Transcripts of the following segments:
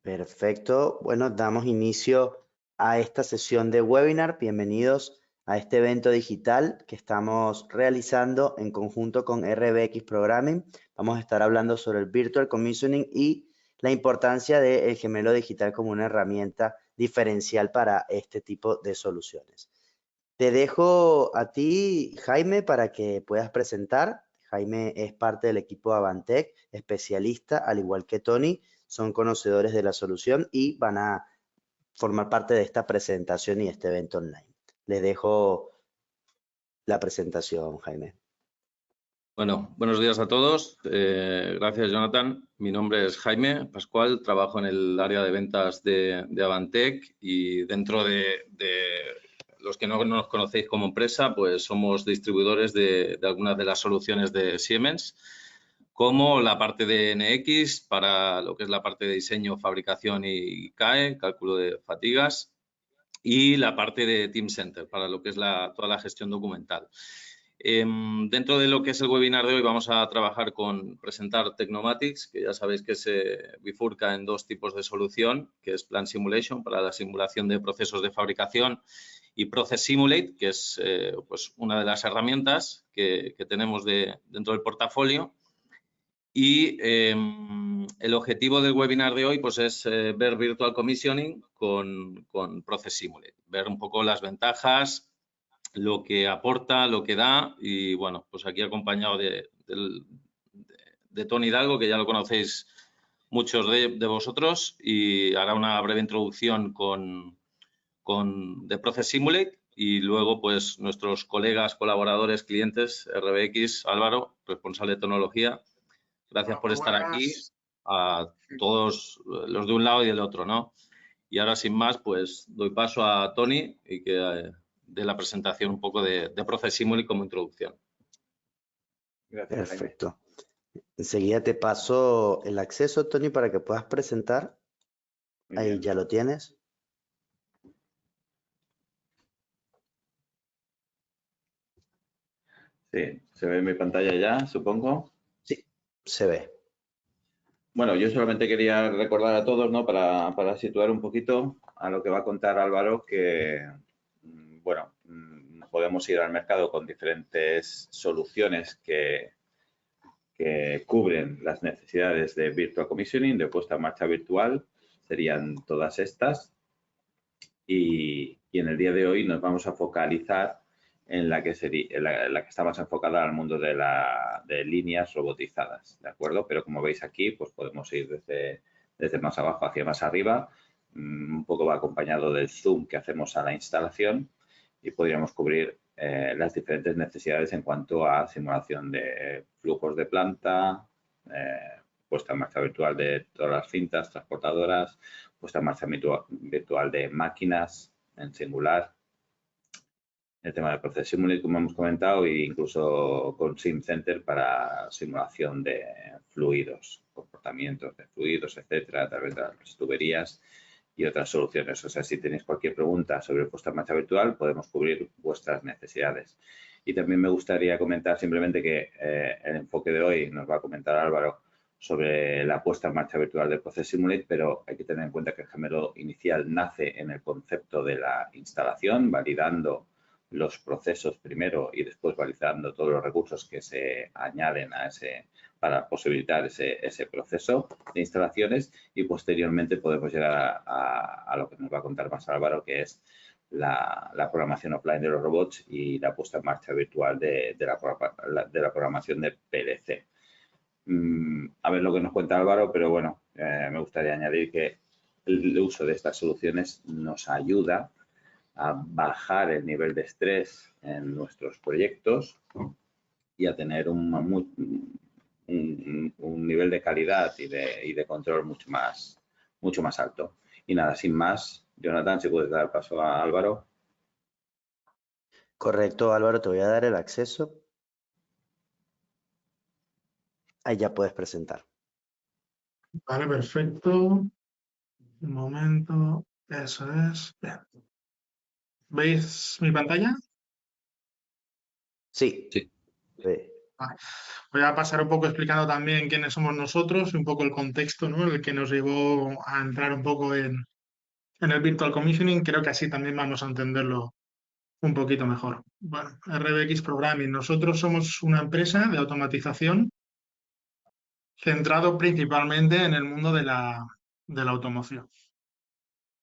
Perfecto. Bueno, damos inicio a esta sesión de webinar. Bienvenidos a este evento digital que estamos realizando en conjunto con RBX Programming. Vamos a estar hablando sobre el Virtual Commissioning y la importancia del gemelo digital como una herramienta diferencial para este tipo de soluciones. Te dejo a ti, Jaime, para que puedas presentar. Jaime es parte del equipo Avantec, especialista, al igual que Tony, son conocedores de la solución y van a formar parte de esta presentación y este evento online. Les dejo la presentación, Jaime. Bueno, buenos días a todos. Gracias, Jonathan. Mi nombre es Jaime Pascual, trabajo en el área de ventas de Avantec y dentro de los que no nos conocéis como empresa, pues somos distribuidores de algunas de las soluciones de Siemens, como la parte de NX para lo que es la parte de diseño, fabricación y CAE, cálculo de fatigas, y la parte de Teamcenter para lo que es toda la gestión documental. Dentro de lo que es el webinar de hoy vamos a trabajar con presentar Tecnomatics, que ya sabéis que se bifurca en dos tipos de solución, que es Plant Simulation para la simulación de procesos de fabricación y Process Simulate, que es pues una de las herramientas que tenemos dentro del portafolio. Y el objetivo del webinar de hoy pues es ver Virtual Commissioning con Process Simulate, ver un poco las ventajas, lo que aporta, lo que da y bueno, pues aquí acompañado de Tony Hidalgo, que ya lo conocéis muchos de vosotros y hará una breve introducción de Process Simulate y luego pues nuestros colegas, colaboradores, clientes, RBX, Álvaro, responsable de tecnología. Gracias por estar aquí, a todos los de un lado y del otro, ¿no? Y ahora, sin más, pues doy paso a Tony y que dé la presentación un poco de Process Simulate como introducción. Gracias, Perfecto. Enseguida te paso el acceso, Tony, para que puedas presentar. Ahí ya lo tienes. Sí, se ve mi pantalla ya, supongo. Sí, se ve. Bueno, yo solamente quería recordar a todos, ¿no? Para situar un poquito a lo que va a contar Álvaro, que, bueno, podemos ir al mercado con diferentes soluciones que cubren las necesidades de Virtual Commissioning, de puesta en marcha virtual, serían todas estas. Y en el día de hoy nos vamos a focalizar en la que está más enfocada al mundo de líneas robotizadas, ¿de acuerdo? Pero como veis aquí, pues podemos ir desde más abajo hacia más arriba. Un poco va acompañado del zoom que hacemos a la instalación y podríamos cubrir las diferentes necesidades en cuanto a simulación de flujos de planta, puesta en marcha virtual de todas las cintas transportadoras, puesta en marcha virtual de máquinas en singular, el tema de Process Simulate, como hemos comentado, e incluso con SimCenter para simulación de fluidos, comportamientos de fluidos, etcétera, a través de las tuberías y otras soluciones. O sea, si tenéis cualquier pregunta sobre puesta en marcha virtual, podemos cubrir vuestras necesidades. Y también me gustaría comentar simplemente que el enfoque de hoy nos va a comentar Álvaro sobre la puesta en marcha virtual de Process Simulate, pero hay que tener en cuenta que el gemelo inicial nace en el concepto de la instalación, validando los procesos primero y después validando todos los recursos que se añaden a para posibilitar ese proceso de instalaciones y posteriormente podemos llegar a lo que nos va a contar más Álvaro, que es la programación offline de los robots y la puesta en marcha virtual de la programación de PLC. A ver lo que nos cuenta Álvaro, pero bueno, me gustaría añadir que el uso de estas soluciones nos ayuda a bajar el nivel de estrés en nuestros proyectos y a tener un nivel de calidad y de control mucho más alto. Y nada, sin más, Jonathan, si puedes dar paso a Álvaro. Correcto, Álvaro, te voy a dar el acceso. Ahí ya puedes presentar. Vale, perfecto. Un momento. Eso es. Bien. ¿Veis mi pantalla? Sí. Sí. Vale. Voy a pasar un poco explicando también quiénes somos nosotros y un poco el contexto, ¿no? El que nos llevó a entrar un poco en el Virtual Commissioning. Creo que así también vamos a entenderlo un poquito mejor. Bueno, RBX Programming. Nosotros somos una empresa de automatización centrado principalmente en el mundo de la automoción.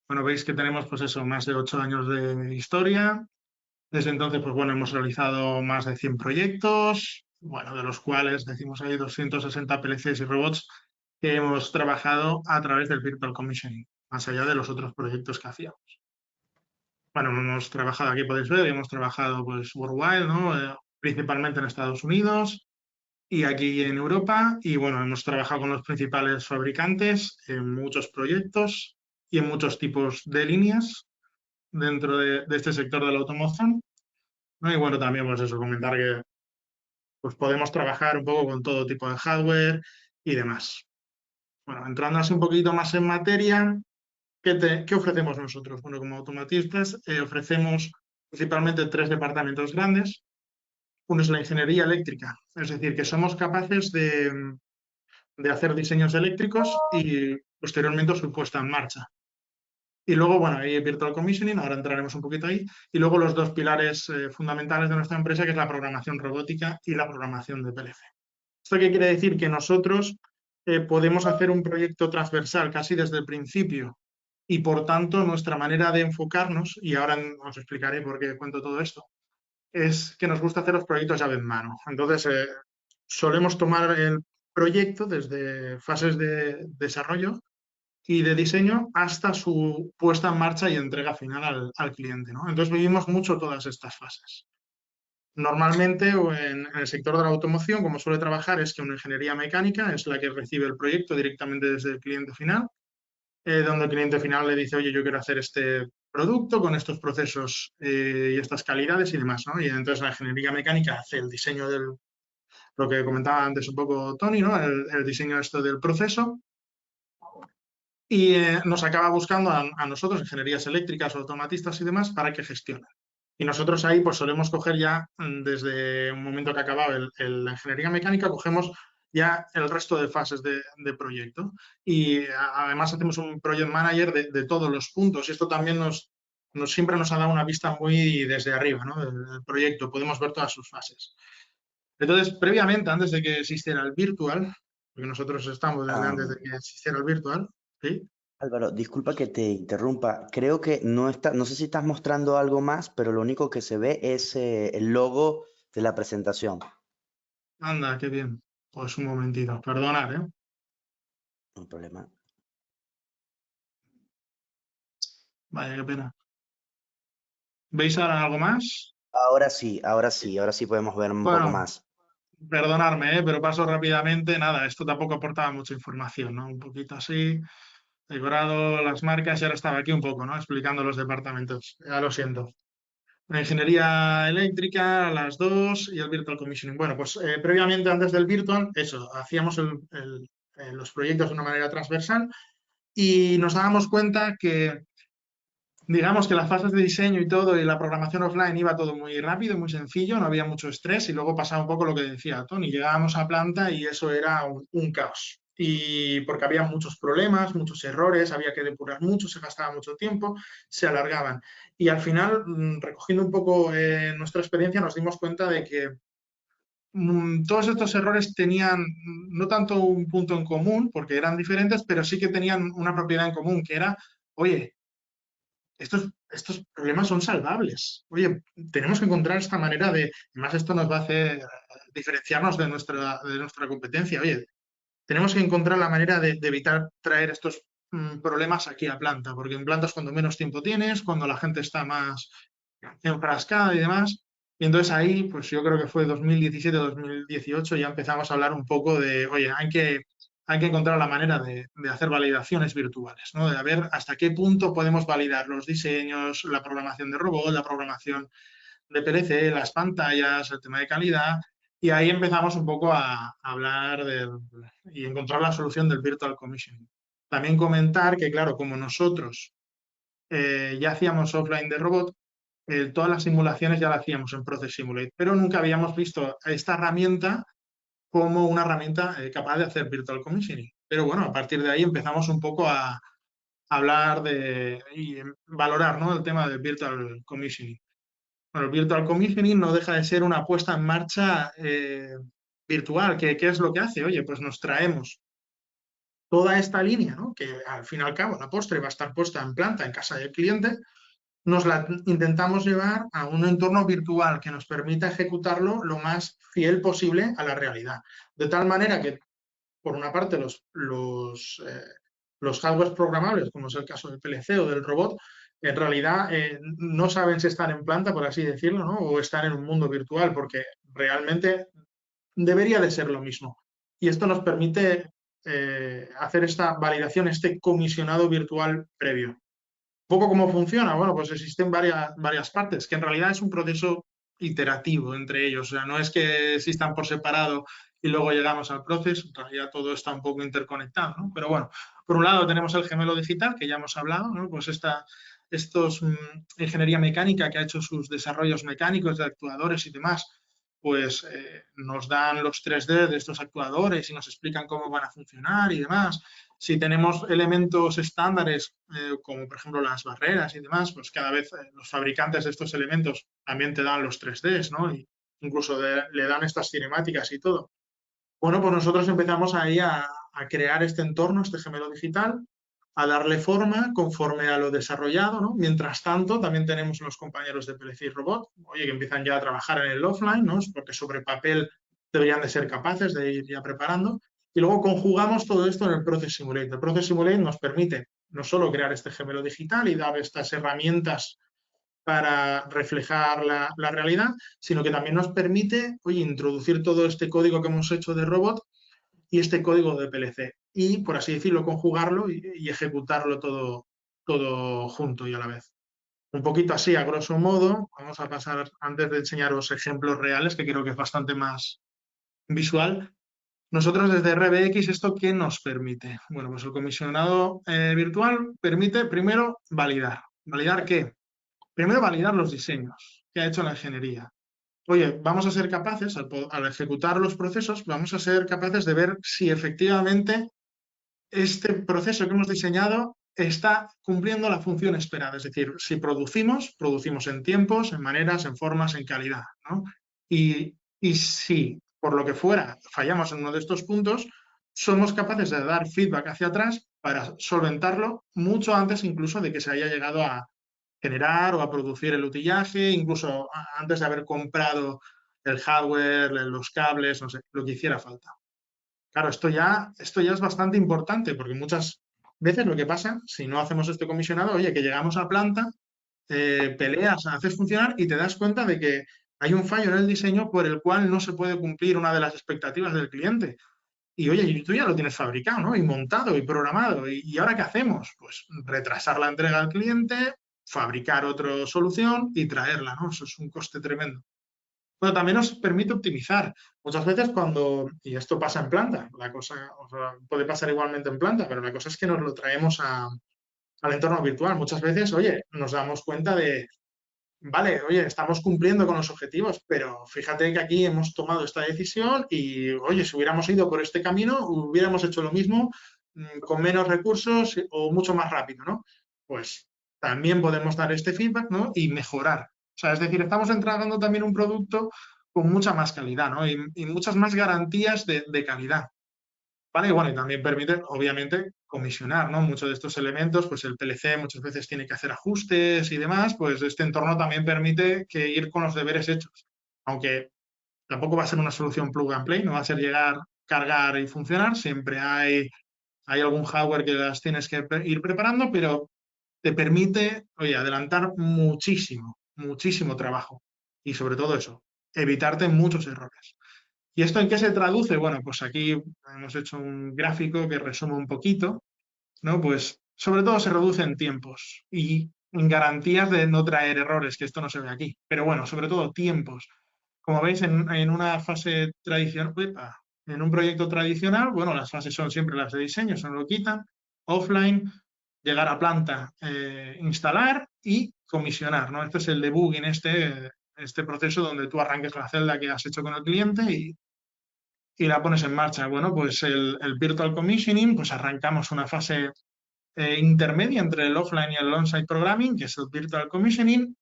Bueno, veis que tenemos pues eso, más de 8 años de historia. Desde entonces, pues bueno, hemos realizado más de 100 proyectos, bueno, de los cuales decimos ahí 260 PLCs y robots que hemos trabajado a través del Virtual Commissioning, más allá de los otros proyectos que hacíamos. Bueno, hemos trabajado, aquí podéis ver, hemos trabajado pues worldwide, ¿no? Principalmente en Estados Unidos y aquí en Europa. Y bueno, hemos trabajado con los principales fabricantes en muchos proyectos y en muchos tipos de líneas dentro de este sector de la automoción, ¿no? Y bueno, también pues eso, comentar que pues podemos trabajar un poco con todo tipo de hardware y demás. Bueno, entrando así un poquito más en materia, ¿qué ofrecemos nosotros? Bueno, como automatistas ofrecemos principalmente 3 departamentos grandes. Uno es la ingeniería eléctrica, es decir, que somos capaces de hacer diseños eléctricos y posteriormente su puesta en marcha. Y luego, bueno, ahí Virtual Commissioning, ahora entraremos un poquito ahí. Y luego los 2 pilares fundamentales de nuestra empresa, que es la programación robótica y la programación de PLC. ¿Esto qué quiere decir? Que nosotros podemos hacer un proyecto transversal casi desde el principio y, por tanto, nuestra manera de enfocarnos, y ahora os explicaré por qué cuento todo esto, es que nos gusta hacer los proyectos llave en mano. Entonces, solemos tomar el proyecto desde fases de desarrollo y de diseño hasta su puesta en marcha y entrega final al cliente, ¿no? Entonces vivimos mucho todas estas fases. Normalmente o en el sector de la automoción, como suele trabajar, es que una ingeniería mecánica es la que recibe el proyecto directamente desde el cliente final, donde el cliente final le dice, oye, yo quiero hacer este producto con estos procesos y estas calidades y demás, ¿no? Y entonces la ingeniería mecánica hace el diseño lo que comentaba antes un poco Tony, ¿no? El diseño esto del proceso. Y nos acaba buscando a nosotros, ingenierías eléctricas, automatistas y demás, para que gestionen. Y nosotros ahí pues solemos coger ya, desde un momento que ha acabado la ingeniería mecánica, cogemos ya el resto de fases de proyecto. Y además hacemos un project manager de todos los puntos. Y esto también siempre nos ha dado una vista muy desde arriba, ¿no? Del proyecto. Podemos ver todas sus fases. Entonces, previamente, antes de que existiera el virtual, porque nosotros estamos desde antes de que existiera el virtual, ¿sí? Álvaro, disculpa que te interrumpa. Creo que no está, no sé si estás mostrando algo más, pero lo único que se ve es el logo de la presentación. Anda, qué bien. Pues un momentito, perdonad, ¿eh? No hay problema. Vaya, qué pena. ¿Veis ahora algo más? Ahora sí podemos ver un poco Bueno, más. perdonadme, pero paso rápidamente. Nada, esto tampoco aportaba mucha información, ¿no? Un poquito así, decorado las marcas y ahora estaba aquí un poco, ¿no? Explicando los departamentos. Ya lo siento. La ingeniería eléctrica, las 2 y el Virtual Commissioning. Bueno, pues previamente, antes del Virtual, eso, hacíamos los proyectos de una manera transversal y nos dábamos cuenta que, digamos que las fases de diseño y todo y la programación offline iba todo muy rápido, muy sencillo, no había mucho estrés y luego pasaba un poco lo que decía Tony, llegábamos a planta y eso era un caos. Y porque había muchos problemas, muchos errores, había que depurar mucho, se gastaba mucho tiempo, se alargaban. Y al final, recogiendo un poco nuestra experiencia, nos dimos cuenta de que todos estos errores tenían no tanto un punto en común, porque eran diferentes, pero sí que tenían una propiedad en común, que era, oye, estos problemas son salvables. Oye, tenemos que encontrar esta manera además esto nos va a hacer diferenciarnos de nuestra competencia. Oye, tenemos que encontrar la manera de evitar traer estos problemas aquí a planta, porque en planta es cuando menos tiempo tienes, cuando la gente está más enfrascada y demás. Y entonces ahí, pues yo creo que fue 2017-2018, ya empezamos a hablar un poco de, oye, hay que encontrar la manera de hacer validaciones virtuales, ¿no? De ver hasta qué punto podemos validar los diseños, la programación de robot, la programación de PLC, las pantallas, el tema de calidad. Y ahí empezamos un poco a hablar y encontrar la solución del Virtual Commissioning. También comentar que, claro, como nosotros ya hacíamos offline de robot, todas las simulaciones ya las hacíamos en Process Simulate, pero nunca habíamos visto esta herramienta como una herramienta capaz de hacer Virtual Commissioning. Pero bueno, a partir de ahí empezamos un poco a hablar y valorar, ¿no?, el tema del Virtual Commissioning. Bueno, el Virtual Commissioning no deja de ser una puesta en marcha virtual. ¿Qué es lo que hace? Oye, pues nos traemos toda esta línea, ¿no?, que al fin y al cabo la postre va a estar puesta en planta en casa del cliente, nos la intentamos llevar a un entorno virtual que nos permita ejecutarlo lo más fiel posible a la realidad. De tal manera que, por una parte, los hardwares programables, como es el caso del PLC o del robot, en realidad no saben si están en planta, por así decirlo, ¿no?, o están en un mundo virtual, porque realmente debería de ser lo mismo. Y esto nos permite hacer esta validación, este comisionado virtual previo. ¿Un poco cómo funciona? Bueno, pues existen varias partes, que en realidad es un proceso iterativo entre ellos. O sea, no es que existan por separado y luego llegamos al proceso, en realidad todo está un poco interconectado, ¿no? Pero bueno, por un lado tenemos el gemelo digital, que ya hemos hablado, ¿no? Pues ingeniería mecánica que ha hecho sus desarrollos mecánicos de actuadores y demás, pues nos dan los 3D de estos actuadores y nos explican cómo van a funcionar y demás. Si tenemos elementos estándares, como por ejemplo las barreras y demás, pues cada vez los fabricantes de estos elementos también te dan los 3Ds, ¿no? Y incluso le dan estas cinemáticas y todo. Bueno, pues nosotros empezamos ahí a crear este entorno, este gemelo digital, a darle forma conforme a lo desarrollado, ¿no? Mientras tanto, también tenemos los compañeros de PLC y Robot, oye, que empiezan ya a trabajar en el offline, ¿no? Porque sobre papel deberían de ser capaces de ir ya preparando. Y luego conjugamos todo esto en el Process Simulate. El Process Simulate nos permite no solo crear este gemelo digital y dar estas herramientas para reflejar la realidad, sino que también nos permite, oye, introducir todo este código que hemos hecho de robot y este código de PLC y, por así decirlo, conjugarlo y ejecutarlo todo junto y a la vez. Un poquito así, a grosso modo, vamos a pasar, antes de enseñaros ejemplos reales, que creo que es bastante más visual. Nosotros desde RBX, ¿esto qué nos permite? Bueno, pues el comisionado virtual permite primero validar. ¿Validar qué? Primero validar los diseños que ha hecho la ingeniería. Oye, vamos a ser capaces, al ejecutar los procesos, vamos a ser capaces de ver si efectivamente este proceso que hemos diseñado está cumpliendo la función esperada. Es decir, si producimos en tiempos, en maneras, en formas, en calidad, ¿no? Y si, por lo que fuera, fallamos en uno de estos puntos, somos capaces de dar feedback hacia atrás para solventarlo mucho antes incluso de que se haya llegado a generar o a producir el utillaje, incluso antes de haber comprado el hardware, los cables, no sé, lo que hiciera falta. Claro, esto ya es bastante importante, porque muchas veces lo que pasa, si no hacemos este comisionado, oye, que llegamos a planta, peleas, haces funcionar y te das cuenta de que hay un fallo en el diseño por el cual no se puede cumplir una de las expectativas del cliente. Y oye, y tú ya lo tienes fabricado, ¿no? Y montado y programado. ¿Y ahora qué hacemos? Pues retrasar la entrega al cliente, fabricar otra solución y traerla, ¿no? Eso es un coste tremendo. Bueno, también nos permite optimizar. Muchas veces y esto pasa en planta, la cosa, o sea, puede pasar igualmente en planta, pero la cosa es que nos lo traemos al entorno virtual. Muchas veces, oye, nos damos cuenta vale, oye, estamos cumpliendo con los objetivos, pero fíjate que aquí hemos tomado esta decisión y, oye, si hubiéramos ido por este camino, hubiéramos hecho lo mismo con menos recursos o mucho más rápido, ¿no? Pues también podemos dar este feedback, ¿no? Y mejorar. O sea, es decir, estamos entregando también un producto con mucha más calidad, ¿no? Y muchas más garantías de calidad. ¿Vale? Y bueno, y también permite, obviamente, comisionar, ¿no? Muchos de estos elementos, pues el PLC muchas veces tiene que hacer ajustes y demás, pues este entorno también permite que ir con los deberes hechos. Aunque tampoco va a ser una solución plug and play, no va a ser llegar, cargar y funcionar, siempre hay algún hardware que las tienes que ir preparando, pero te permite, oye, adelantar muchísimo trabajo. Y sobre todo eso, evitarte muchos errores. ¿Y esto en qué se traduce? Bueno, pues aquí hemos hecho un gráfico que resume un poquito, ¿no? Pues sobre todo se reduce en tiempos y en garantías de no traer errores, que esto no se ve aquí. Pero bueno, sobre todo tiempos. Como veis, en una fase tradicional, en un proyecto tradicional, bueno, las fases son siempre las de diseño, eso no lo quitan, offline, llegar a planta, instalar y comisionar, ¿no? Este es el debugging, este proceso donde tú arranques la celda que has hecho con el cliente y la pones en marcha. Bueno, pues el Virtual Commissioning, pues arrancamos una fase intermedia entre el offline y el on-site programming, que es el Virtual Commissioning,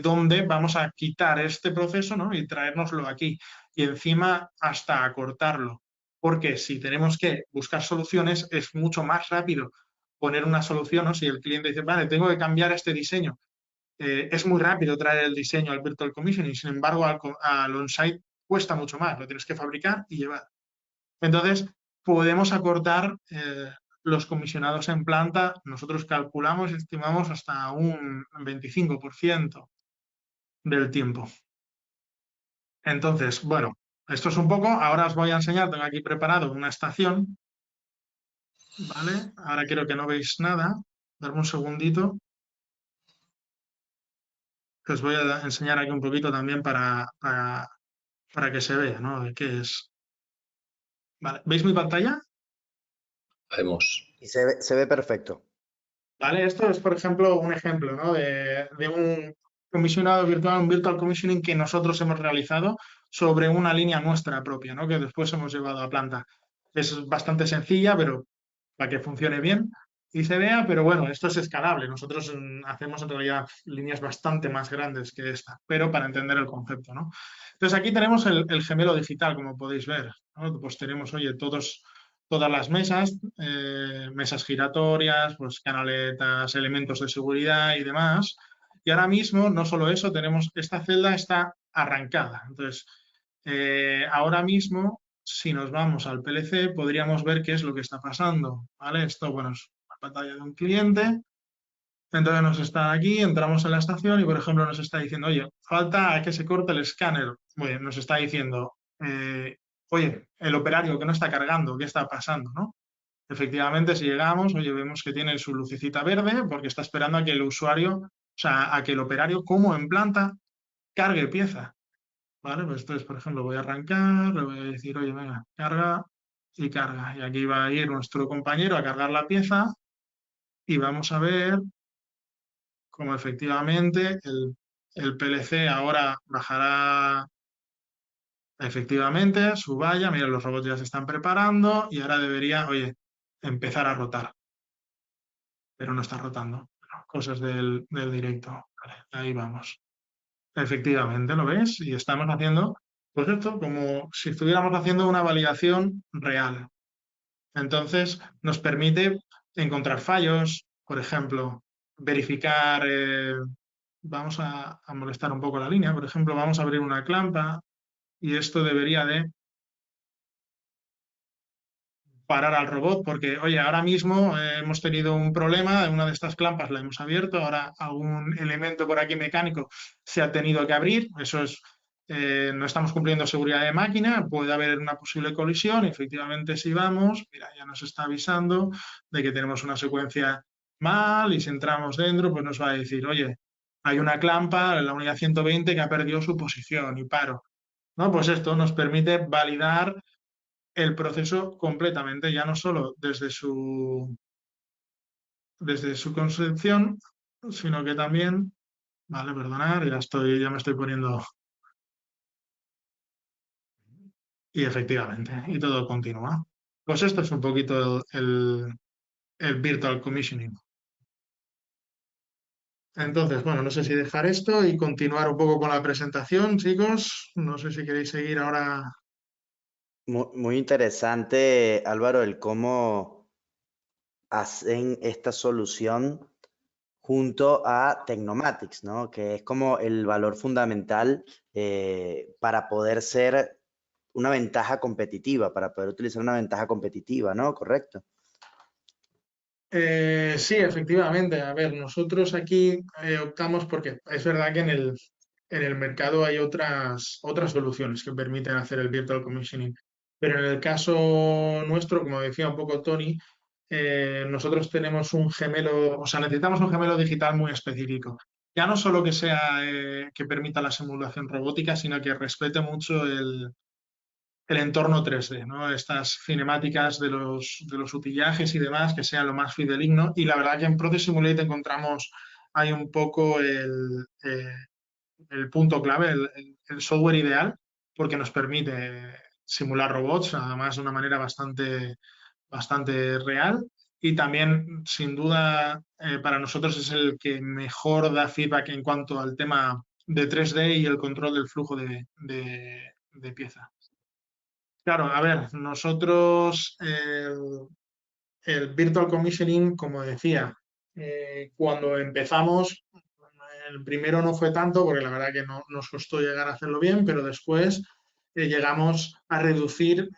donde vamos a quitar este proceso, ¿no? Y traérnoslo aquí. Y encima hasta acortarlo. Porque si tenemos que buscar soluciones, es mucho más rápido poner una solución, ¿no? Si el cliente dice, vale, tengo que cambiar este diseño, es muy rápido traer el diseño al Virtual Commissioning, sin embargo, al on-site cuesta mucho más, lo tienes que fabricar y llevar. Entonces, podemos acortar los comisionados en planta, nosotros calculamos y estimamos hasta un 25% del tiempo. Entonces, bueno, esto es un poco, ahora os voy a enseñar, tengo aquí preparado una estación, ¿vale? Ahora creo que no veis nada, darme un segundito. Os voy a enseñar aquí un poquito también para que se vea, ¿no? De qué es. Vale, ¿veis mi pantalla? Vemos. Y se ve perfecto. Vale, esto es, por ejemplo, un ejemplo, ¿no? de un comisionado virtual, un virtual commissioning que nosotros hemos realizado sobre una línea nuestra propia, ¿no? Que después hemos llevado a planta. Es bastante sencilla, pero para que funcione bien y se vea, pero bueno, esto es escalable. Nosotros hacemos en realidad líneas bastante más grandes que esta, pero para entender el concepto, ¿no? Entonces aquí tenemos el gemelo digital, como podéis ver, ¿no? Pues tenemos, oye, todas las mesas, mesas giratorias, pues canaletas, elementos de seguridad y demás. Y ahora mismo, no solo eso, tenemos esta celda está arrancada. Entonces, ahora mismo, si nos vamos al PLC, podríamos ver qué es lo que está pasando, ¿vale? Esto, bueno, es la pantalla de un cliente. Entonces nos está aquí, entramos en la estación y, por ejemplo, nos está diciendo, oye, falta que se corte el escáner. Bueno, nos está diciendo, oye, el operario que no está cargando, ¿qué está pasando, no? Efectivamente, si llegamos, oye, vemos que tiene su lucecita verde porque está esperando a que el usuario, o sea, a que el operario, como en planta, cargue pieza. ¿Vale? Pues entonces, por ejemplo, voy a arrancar, le voy a decir, oye, venga, carga y carga. Y aquí va a ir nuestro compañero a cargar la pieza y vamos a ver cómo efectivamente el PLC ahora bajará efectivamente su valla. Mira, los robots ya se están preparando y ahora debería, oye, empezar a rotar. Pero no está rotando. Cosas del directo. Vale, ahí vamos. Efectivamente, ¿lo ves? Y estamos haciendo, pues esto, como si estuviéramos haciendo una validación real. Entonces, nos permite encontrar fallos, por ejemplo, verificar, vamos a molestar un poco la línea, por ejemplo, vamos a abrir una clampa y esto debería de parar al robot porque, oye, ahora mismo hemos tenido un problema, una de estas clampas la hemos abierto, ahora algún elemento por aquí mecánico se ha tenido que abrir, eso es, no estamos cumpliendo seguridad de máquina, puede haber una posible colisión, y efectivamente si vamos, mira, ya nos está avisando de que tenemos una secuencia mal y si entramos dentro, pues nos va a decir, oye, hay una clampa en la unidad 120 que ha perdido su posición y paro. ¿No? Pues esto nos permite validar el proceso completamente, ya no solo desde su concepción, sino que también, vale, perdonar, ya me estoy poniendo, y efectivamente, y todo continúa. Pues esto es un poquito el Virtual Commissioning. Entonces, bueno, no sé si dejar esto y continuar un poco con la presentación, chicos. No sé si queréis seguir ahora. Muy interesante, Álvaro, el cómo hacen esta solución junto a Tecnomatics, ¿no? Que es como el valor fundamental para poder ser una ventaja competitiva, para poder utilizar una ventaja competitiva, ¿no? ¿Correcto? Sí, efectivamente. A ver, nosotros aquí optamos porque es verdad que en el mercado hay otras soluciones que permiten hacer el virtual commissioning. Pero en el caso nuestro, como decía un poco Tony, nosotros tenemos un gemelo, o sea, necesitamos un gemelo digital muy específico. Ya no solo que sea que permita la simulación robótica, sino que respete mucho el entorno 3D, ¿no? Estas cinemáticas de los utillajes y demás, que sean lo más fidedigno. Y la verdad que en Process Simulate encontramos hay un poco el punto clave, el software ideal, porque nos permite simular robots, además de una manera bastante real. Y también, sin duda, para nosotros es el que mejor da feedback en cuanto al tema de 3D y el control del flujo de pieza. Claro, a ver, nosotros el Virtual Commissioning, como decía, cuando empezamos, el primero no fue tanto, porque la verdad que no nos costó llegar a hacerlo bien, pero después llegamos a reducir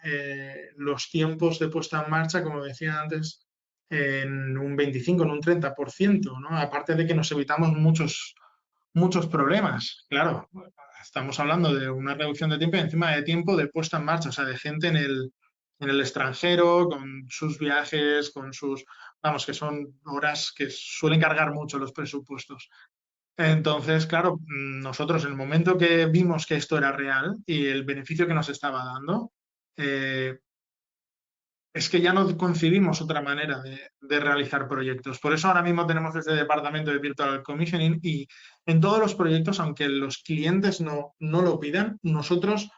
los tiempos de puesta en marcha, como decía antes, en un 25, en un 30%, ¿no? Aparte de que nos evitamos muchos problemas. Claro, estamos hablando de una reducción de tiempo y encima de tiempo de puesta en marcha, o sea, de gente en el extranjero, con sus viajes, con sus, vamos, que son horas que suelen cargar mucho los presupuestos. Entonces, claro, nosotros en el momento que vimos que esto era real y el beneficio que nos estaba dando, es que ya no concibimos otra manera de realizar proyectos. Por eso ahora mismo tenemos este departamento de Virtual Commissioning y en todos los proyectos, aunque los clientes no lo pidan, nosotros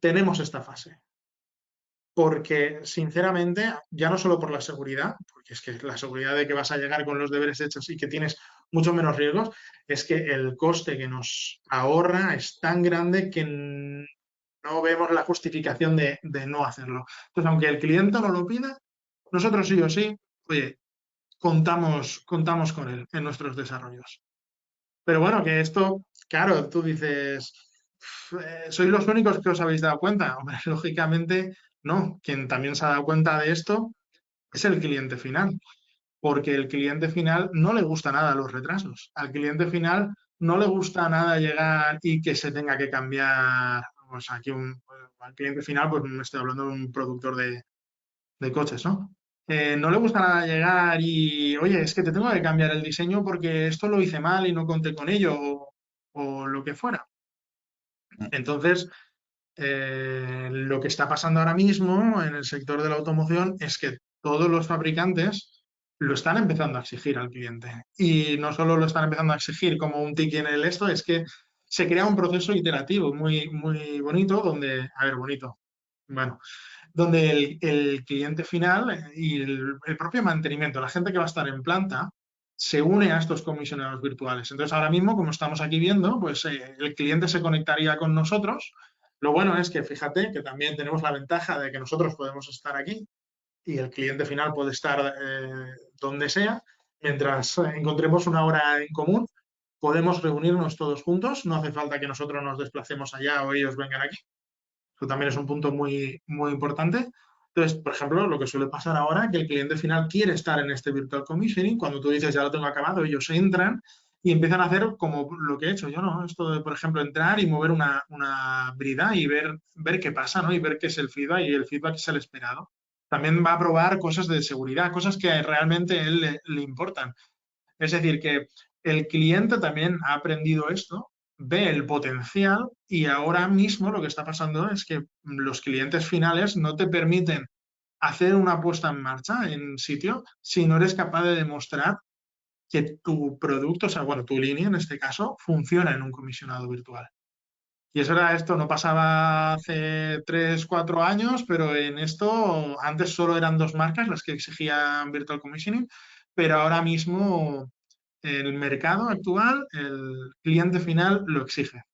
tenemos esta fase. Porque, sinceramente, ya no solo por la seguridad, porque es que la seguridad de que vas a llegar con los deberes hechos y que tienes mucho menos riesgos, es que el coste que nos ahorra es tan grande que no vemos la justificación de no hacerlo. Entonces, aunque el cliente no lo pida, nosotros sí o sí, oye, contamos con él en nuestros desarrollos. Pero bueno, que esto, claro, tú dices, ¿sois los únicos que os habéis dado cuenta? Hombre, lógicamente no. Quien también se ha dado cuenta de esto es el cliente final, porque el cliente final no le gusta nada los retrasos. Al cliente final no le gusta nada llegar y que se tenga que cambiar. Pues aquí al cliente final, pues me estoy hablando de un productor de coches, ¿no? No le gusta nada llegar y, oye, es que te tengo que cambiar el diseño porque esto lo hice mal y no conté con ello o lo que fuera. Entonces, lo que está pasando ahora mismo en el sector de la automoción es que todos los fabricantes lo están empezando a exigir al cliente. Y no solo lo están empezando a exigir como un ticket en el esto, es que se crea un proceso iterativo muy bonito donde, a ver, bonito, bueno, donde el cliente final y el propio mantenimiento, la gente que va a estar en planta, se une a estos comisionados virtuales. Entonces, ahora mismo, como estamos aquí viendo, pues el cliente se conectaría con nosotros. Lo bueno es que, fíjate, que también tenemos la ventaja de que nosotros podemos estar aquí y el cliente final puede estar donde sea. Mientras encontremos una hora en común, podemos reunirnos todos juntos. No hace falta que nosotros nos desplacemos allá o ellos vengan aquí. Eso también es un punto muy importante. Entonces, por ejemplo, lo que suele pasar ahora, que el cliente final quiere estar en este Virtual Commissioning, cuando tú dices ya lo tengo acabado, ellos entran y empiezan a hacer como lo que he hecho yo, ¿no? Esto de, por ejemplo, entrar y mover una brida y ver qué pasa, ¿no? Y ver qué es el feedback y el feedback es el esperado. También va a probar cosas de seguridad, cosas que realmente a él le importan. Es decir, que el cliente también ha aprendido esto, ve el potencial y ahora mismo lo que está pasando es que los clientes finales no te permiten hacer una puesta en marcha en sitio si no eres capaz de demostrar que tu producto, o sea, bueno, tu línea en este caso, funciona en un comisionado virtual. Y eso era esto, no pasaba hace 3, 4 años, pero en esto antes solo eran 2 marcas las que exigían Virtual Commissioning, pero ahora mismo el mercado actual, el cliente final lo exige.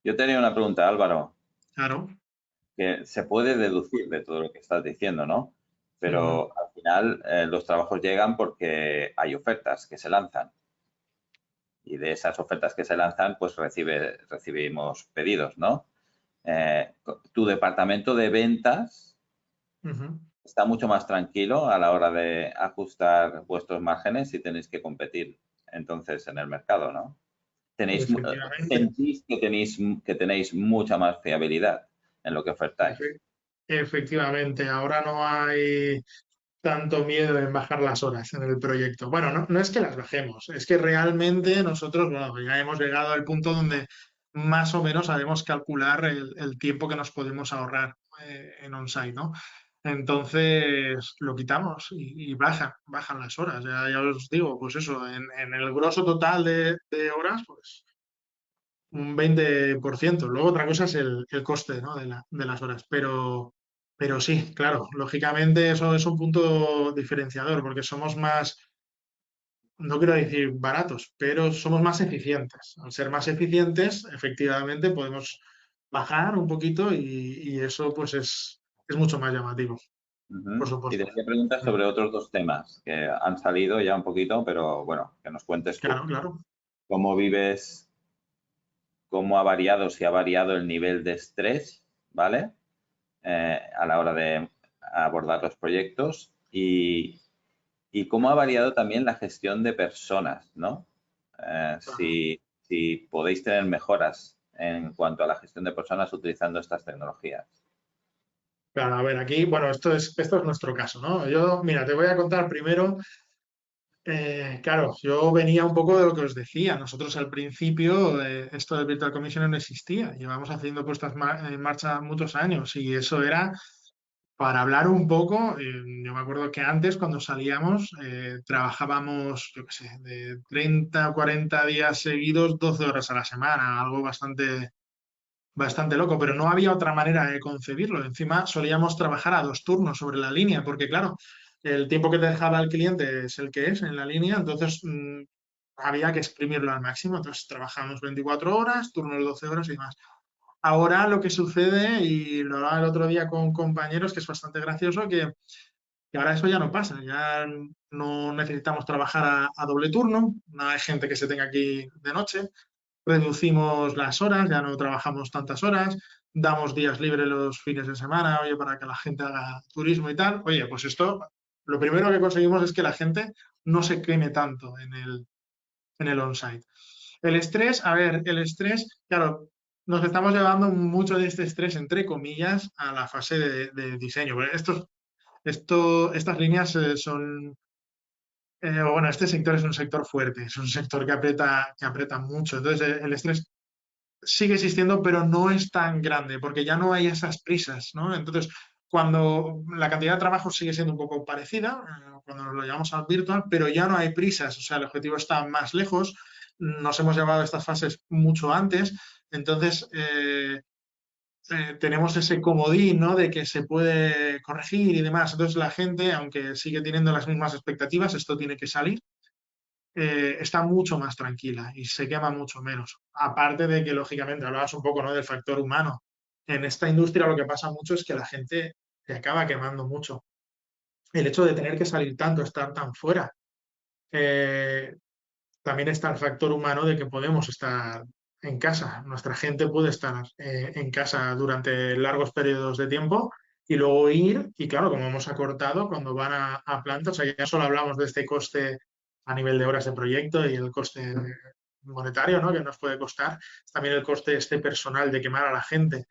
Yo tenía una pregunta, Álvaro, Claro. que se puede deducir de todo lo que estás diciendo, ¿no? Pero al final los trabajos llegan porque hay ofertas que se lanzan. Y de esas ofertas que se lanzan, pues recibimos pedidos, ¿no? Tu departamento de ventas está mucho más tranquilo a la hora de ajustar vuestros márgenes si tenéis que competir entonces en el mercado, ¿no? Sentís que tenéis mucha más fiabilidad en lo que ofertáis. Efectivamente, ahora no hay tanto miedo en bajar las horas en el proyecto. Bueno, no es que las bajemos, es que realmente nosotros, bueno, ya hemos llegado al punto donde más o menos sabemos calcular el tiempo que nos podemos ahorrar en on-site, ¿no? Entonces lo quitamos y bajan las horas. Ya os digo, pues eso, en el grosso total de horas, pues un 20%. Luego otra cosa es el coste, ¿no? de las horas. Pero sí, claro, lógicamente eso es un punto diferenciador porque somos más, no quiero decir baratos, pero somos más eficientes. Al ser más eficientes, efectivamente podemos bajar un poquito y eso pues es mucho más llamativo, por Y te supuesto. quería preguntar sobre otros dos temas que han salido ya un poquito, pero bueno, que nos cuentes tú. Claro, claro. ¿Cómo vives, cómo ha variado, si ha variado el nivel de estrés, ¿vale? A la hora de abordar los proyectos y cómo ha variado también la gestión de personas, ¿no? Si podéis tener mejoras en cuanto a la gestión de personas utilizando estas tecnologías. Claro, a ver, aquí, bueno, esto es nuestro caso, ¿no? Yo, mira, te voy a contar primero, claro, yo venía un poco de lo que os decía. Nosotros al principio, esto del Virtual Commission no existía. Llevamos haciendo puestas en marcha muchos años y eso era para hablar un poco. Yo me acuerdo que antes, cuando salíamos, trabajábamos, yo qué sé, de 30 o 40 días seguidos, 12 horas a la semana, algo bastante loco, pero no había otra manera de concebirlo. Encima solíamos trabajar a 2 turnos sobre la línea, porque claro, el tiempo que te dejaba el cliente es el que es en la línea, entonces había que exprimirlo al máximo. Entonces trabajamos 24 horas, turnos de 12 horas y más. Ahora lo que sucede, y lo hablaba el otro día con compañeros, que es bastante gracioso, que ahora eso ya no pasa, ya no necesitamos trabajar a doble turno, no hay gente que se tenga aquí de noche, reducimos las horas, ya no trabajamos tantas horas, damos días libres los fines de semana, oye, para que la gente haga turismo y tal. Oye, pues esto, lo primero que conseguimos es que la gente no se queme tanto en el on-site. El estrés, a ver, el estrés, claro, nos estamos llevando mucho de este estrés, entre comillas, a la fase de diseño. Porque estas líneas son, bueno, este sector es un sector fuerte, es un sector que aprieta mucho. Entonces, el estrés sigue existiendo, pero no es tan grande, porque ya no hay esas prisas, ¿no? Entonces, cuando la cantidad de trabajo sigue siendo un poco parecida, cuando nos lo llevamos al virtual, pero ya no hay prisas, o sea, el objetivo está más lejos, nos hemos llevado a estas fases mucho antes, entonces tenemos ese comodín, ¿no? De que se puede corregir y demás. Entonces, la gente, aunque sigue teniendo las mismas expectativas, esto tiene que salir, está mucho más tranquila y se quema mucho menos. Aparte de que, lógicamente, hablabas un poco, ¿no? del factor humano. En esta industria lo que pasa mucho es que la gente se acaba quemando mucho. El hecho de tener que salir tanto, estar tan fuera, eh, también está el factor humano de que podemos estar en casa. Nuestra gente puede estar en casa durante largos periodos de tiempo y luego ir, y claro, como hemos acortado, cuando van a plantas, o sea, ya solo hablamos de este coste a nivel de horas de proyecto y el coste monetario, ¿no? que nos puede costar, también el coste este personal de quemar a la gente.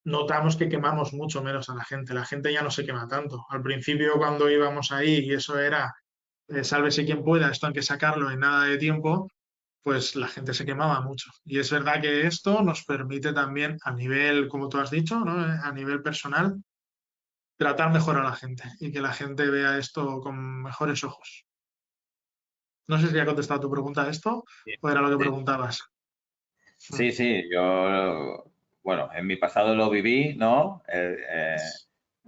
Notamos que quemamos mucho menos a la gente ya no se quema tanto. Al principio cuando íbamos ahí y eso era sálvese quien pueda, esto hay que sacarlo en nada de tiempo, pues la gente se quemaba mucho. Y es verdad que esto nos permite también, a nivel, como tú has dicho, ¿no? A nivel personal, tratar mejor a la gente y que la gente vea esto con mejores ojos. No sé si ha contestado tu pregunta a esto o era lo que Sí, preguntabas. sí, sí, yo, bueno, en mi pasado lo viví, ¿no?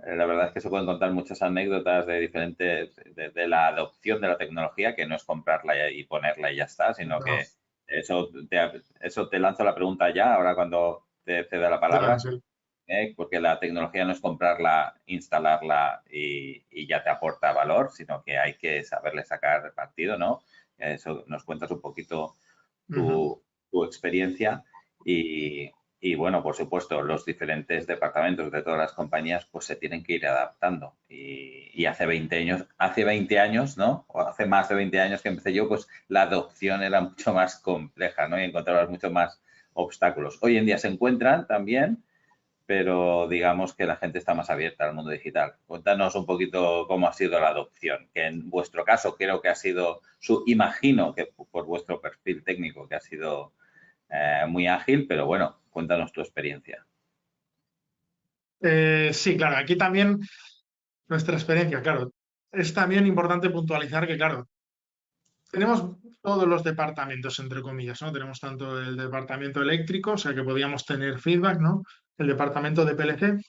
La verdad es que se pueden contar muchas anécdotas de diferentes, de la adopción de la tecnología, que no es comprarla y ponerla y ya está, sino No, que eso te lanzo la pregunta ya, ahora cuando te ceda la ya, palabra, sí. porque la tecnología no es comprarla, instalarla y ya te aporta valor, sino que hay que saberle sacar partido, ¿no? Eso nos cuentas un poquito Ujú. tu experiencia y, bueno, por supuesto, los diferentes departamentos de todas las compañías pues se tienen que ir adaptando. Y hace 20 años, ¿no? O hace más de 20 años que empecé yo, pues la adopción era mucho más compleja, ¿no? Y encontrabas mucho más obstáculos. Hoy en día se encuentran también, pero digamos que la gente está más abierta al mundo digital. Cuéntanos un poquito cómo ha sido la adopción, que en vuestro caso creo que ha sido, imagino que por vuestro perfil técnico que ha sido muy ágil, pero bueno, cuéntanos tu experiencia. Sí, claro, aquí también nuestra experiencia, claro. Es también importante puntualizar que, claro, tenemos todos los departamentos, entre comillas, ¿no? Tenemos tanto el departamento eléctrico, o sea que podíamos tener feedback, ¿no? El departamento de PLC,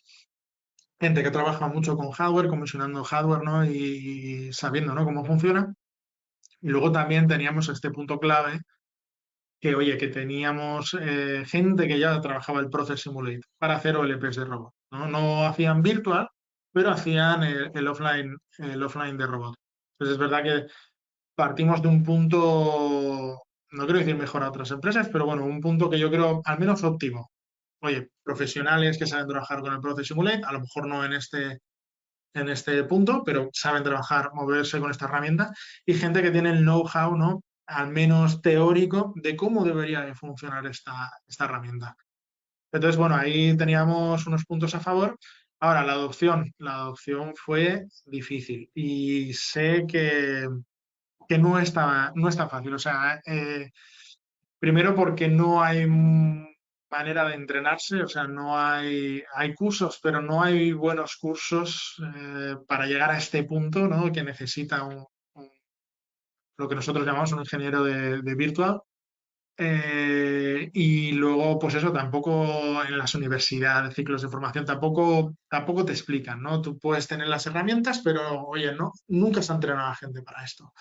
gente que trabaja mucho con hardware, comisionando hardware, ¿no? Y sabiendo, ¿no? Cómo funciona. Y luego también teníamos este punto clave que, oye, que teníamos gente que ya trabajaba el Process Simulate para hacer OLPs de robot, ¿no? No hacían virtual, pero hacían el offline de robot. Entonces es verdad que partimos de un punto, no quiero decir mejor a otras empresas, pero bueno, un punto que yo creo al menos óptimo. Oye, profesionales que saben trabajar con el Process Simulate, a lo mejor no en este punto, pero saben trabajar, moverse con esta herramienta, y gente que tiene el know-how, ¿no? Al menos teórico, de cómo debería de funcionar esta herramienta. Entonces, bueno, ahí teníamos unos puntos a favor. Ahora, la adopción fue difícil y sé que no está fácil. O sea, primero porque no hay manera de entrenarse, o sea, hay cursos, pero no hay buenos cursos para llegar a este punto, ¿no? Que necesita lo que nosotros llamamos un ingeniero de virtual. Y luego, pues eso, tampoco en las universidades, ciclos de formación, tampoco te explican, ¿no? Tú puedes tener las herramientas, pero oye, no, nunca se ha entrenado a la gente para esto.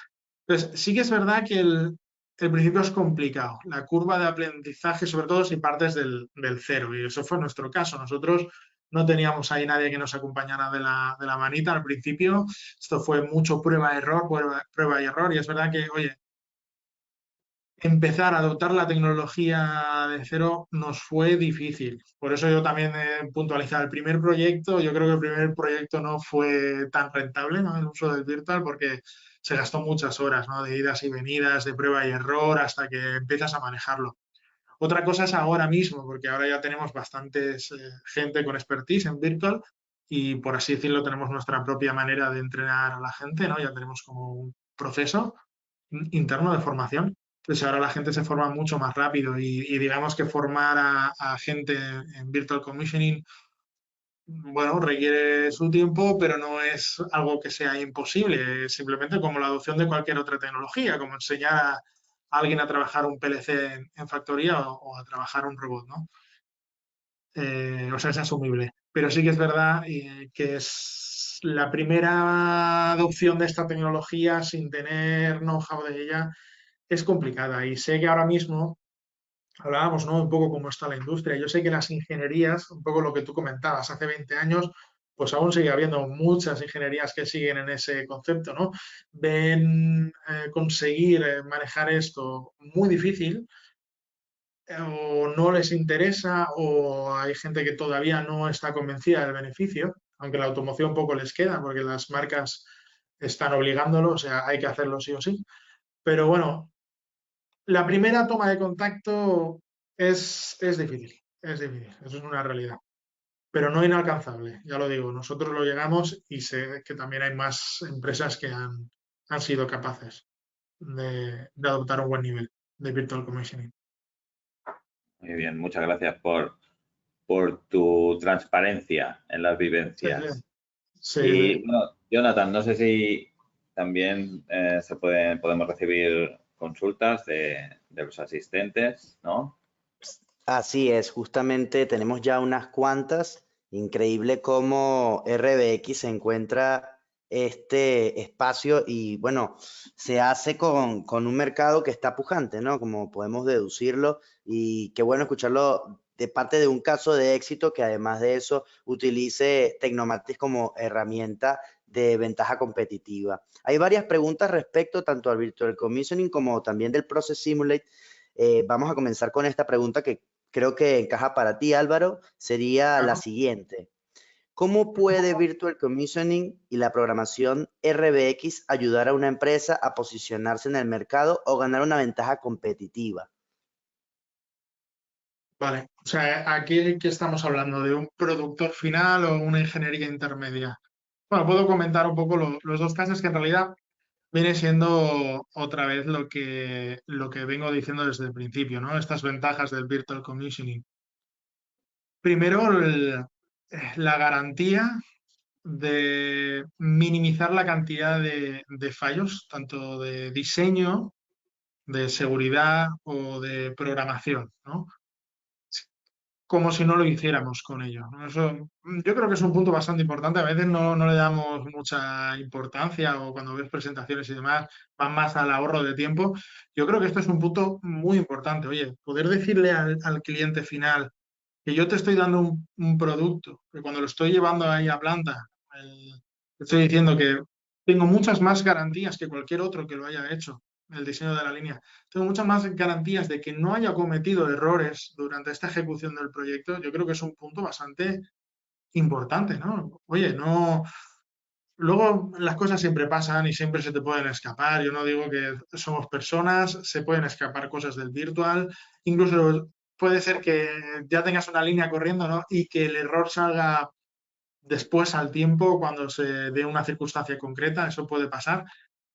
Entonces, sí que es verdad que el principio es complicado. La curva de aprendizaje, sobre todo si partes del cero, y eso fue nuestro caso. Nosotros no teníamos ahí nadie que nos acompañara de la manita al principio. Esto fue mucho prueba-error, prueba y error. Y es verdad que, oye, empezar a adoptar la tecnología de cero nos fue difícil. Por eso yo también he puntualizado el primer proyecto. Yo creo que el primer proyecto no fue tan rentable, ¿no? El uso del virtual, porque se gastó muchas horas, ¿no? De idas y venidas, de prueba y error, hasta que empiezas a manejarlo. Otra cosa es ahora mismo, porque ahora ya tenemos bastantes gente con expertise en virtual y, por así decirlo, tenemos nuestra propia manera de entrenar a la gente, ¿no? Ya tenemos como un proceso interno de formación. Entonces ahora la gente se forma mucho más rápido y digamos que formar a gente en Virtual Commissioning, bueno, requiere su tiempo, pero no es algo que sea imposible. Es simplemente como la adopción de cualquier otra tecnología, como enseñar a alguien a trabajar un PLC en factoría o a trabajar un robot, ¿no? O sea, es asumible. Pero sí que es verdad que es la primera adopción de esta tecnología sin tener know-how de ella es complicada. Y sé que ahora mismo hablábamos, ¿no? Un poco cómo está la industria. Yo sé que las ingenierías, un poco lo que tú comentabas, hace 20 años, pues aún sigue habiendo muchas ingenierías que siguen en ese concepto, ¿no? Ven conseguir manejar esto muy difícil, o no les interesa, o hay gente que todavía no está convencida del beneficio, aunque la automoción poco les queda, porque las marcas están obligándolo, o sea, hay que hacerlo sí o sí. Pero bueno, la primera toma de contacto es difícil, eso es una realidad, pero no inalcanzable, ya lo digo, nosotros lo llegamos y sé que también hay más empresas que han sido capaces de adoptar un buen nivel de Virtual Commissioning. Muy bien, muchas gracias por tu transparencia en las Sí, sí, vivencias. sí, Y bueno, Jonathan, no sé si también podemos recibir consultas de los asistentes, ¿no? Así es, justamente tenemos ya unas cuantas. Increíble cómo RBX se encuentra este espacio y bueno, se hace con un mercado que está pujante, ¿no? Como podemos deducirlo y qué bueno escucharlo de parte de un caso de éxito que además de eso utilice Tecnomatis como herramienta de ventaja competitiva. Hay varias preguntas respecto tanto al Virtual Commissioning como también del Process Simulate. Vamos a comenzar con esta pregunta que creo que encaja para ti, Álvaro, sería la claro. siguiente. ¿Cómo puede Virtual Commissioning y la programación RBX ayudar a una empresa a posicionarse en el mercado o ganar una ventaja competitiva? Vale, o sea, aquí que estamos hablando de un productor final o una ingeniería intermedia. Bueno, puedo comentar un poco los dos casos que en realidad viene siendo otra vez lo que vengo diciendo desde el principio, ¿no? Estas ventajas del Virtual Commissioning. Primero, la garantía de minimizar la cantidad de fallos, tanto de diseño, de seguridad o de programación, ¿no? Como si no lo hiciéramos con ello, ¿no? Eso, yo creo que es un punto bastante importante. A veces no le damos mucha importancia o cuando ves presentaciones y demás van más al ahorro de tiempo. Yo creo que esto es un punto muy importante. Oye, poder decirle al cliente final que yo te estoy dando un producto, que cuando lo estoy llevando ahí a planta, te estoy diciendo que tengo muchas más garantías que cualquier otro que lo haya hecho, el diseño de la línea. Tengo muchas más garantías de que no haya cometido errores durante esta ejecución del proyecto. Yo creo que es un punto bastante importante, ¿no? Oye, no. Luego las cosas siempre pasan y siempre se te pueden escapar. Yo no digo que somos personas, se pueden escapar cosas del virtual. Incluso puede ser que ya tengas una línea corriendo, ¿no? Y que el error salga después al tiempo cuando se dé una circunstancia concreta. Eso puede pasar.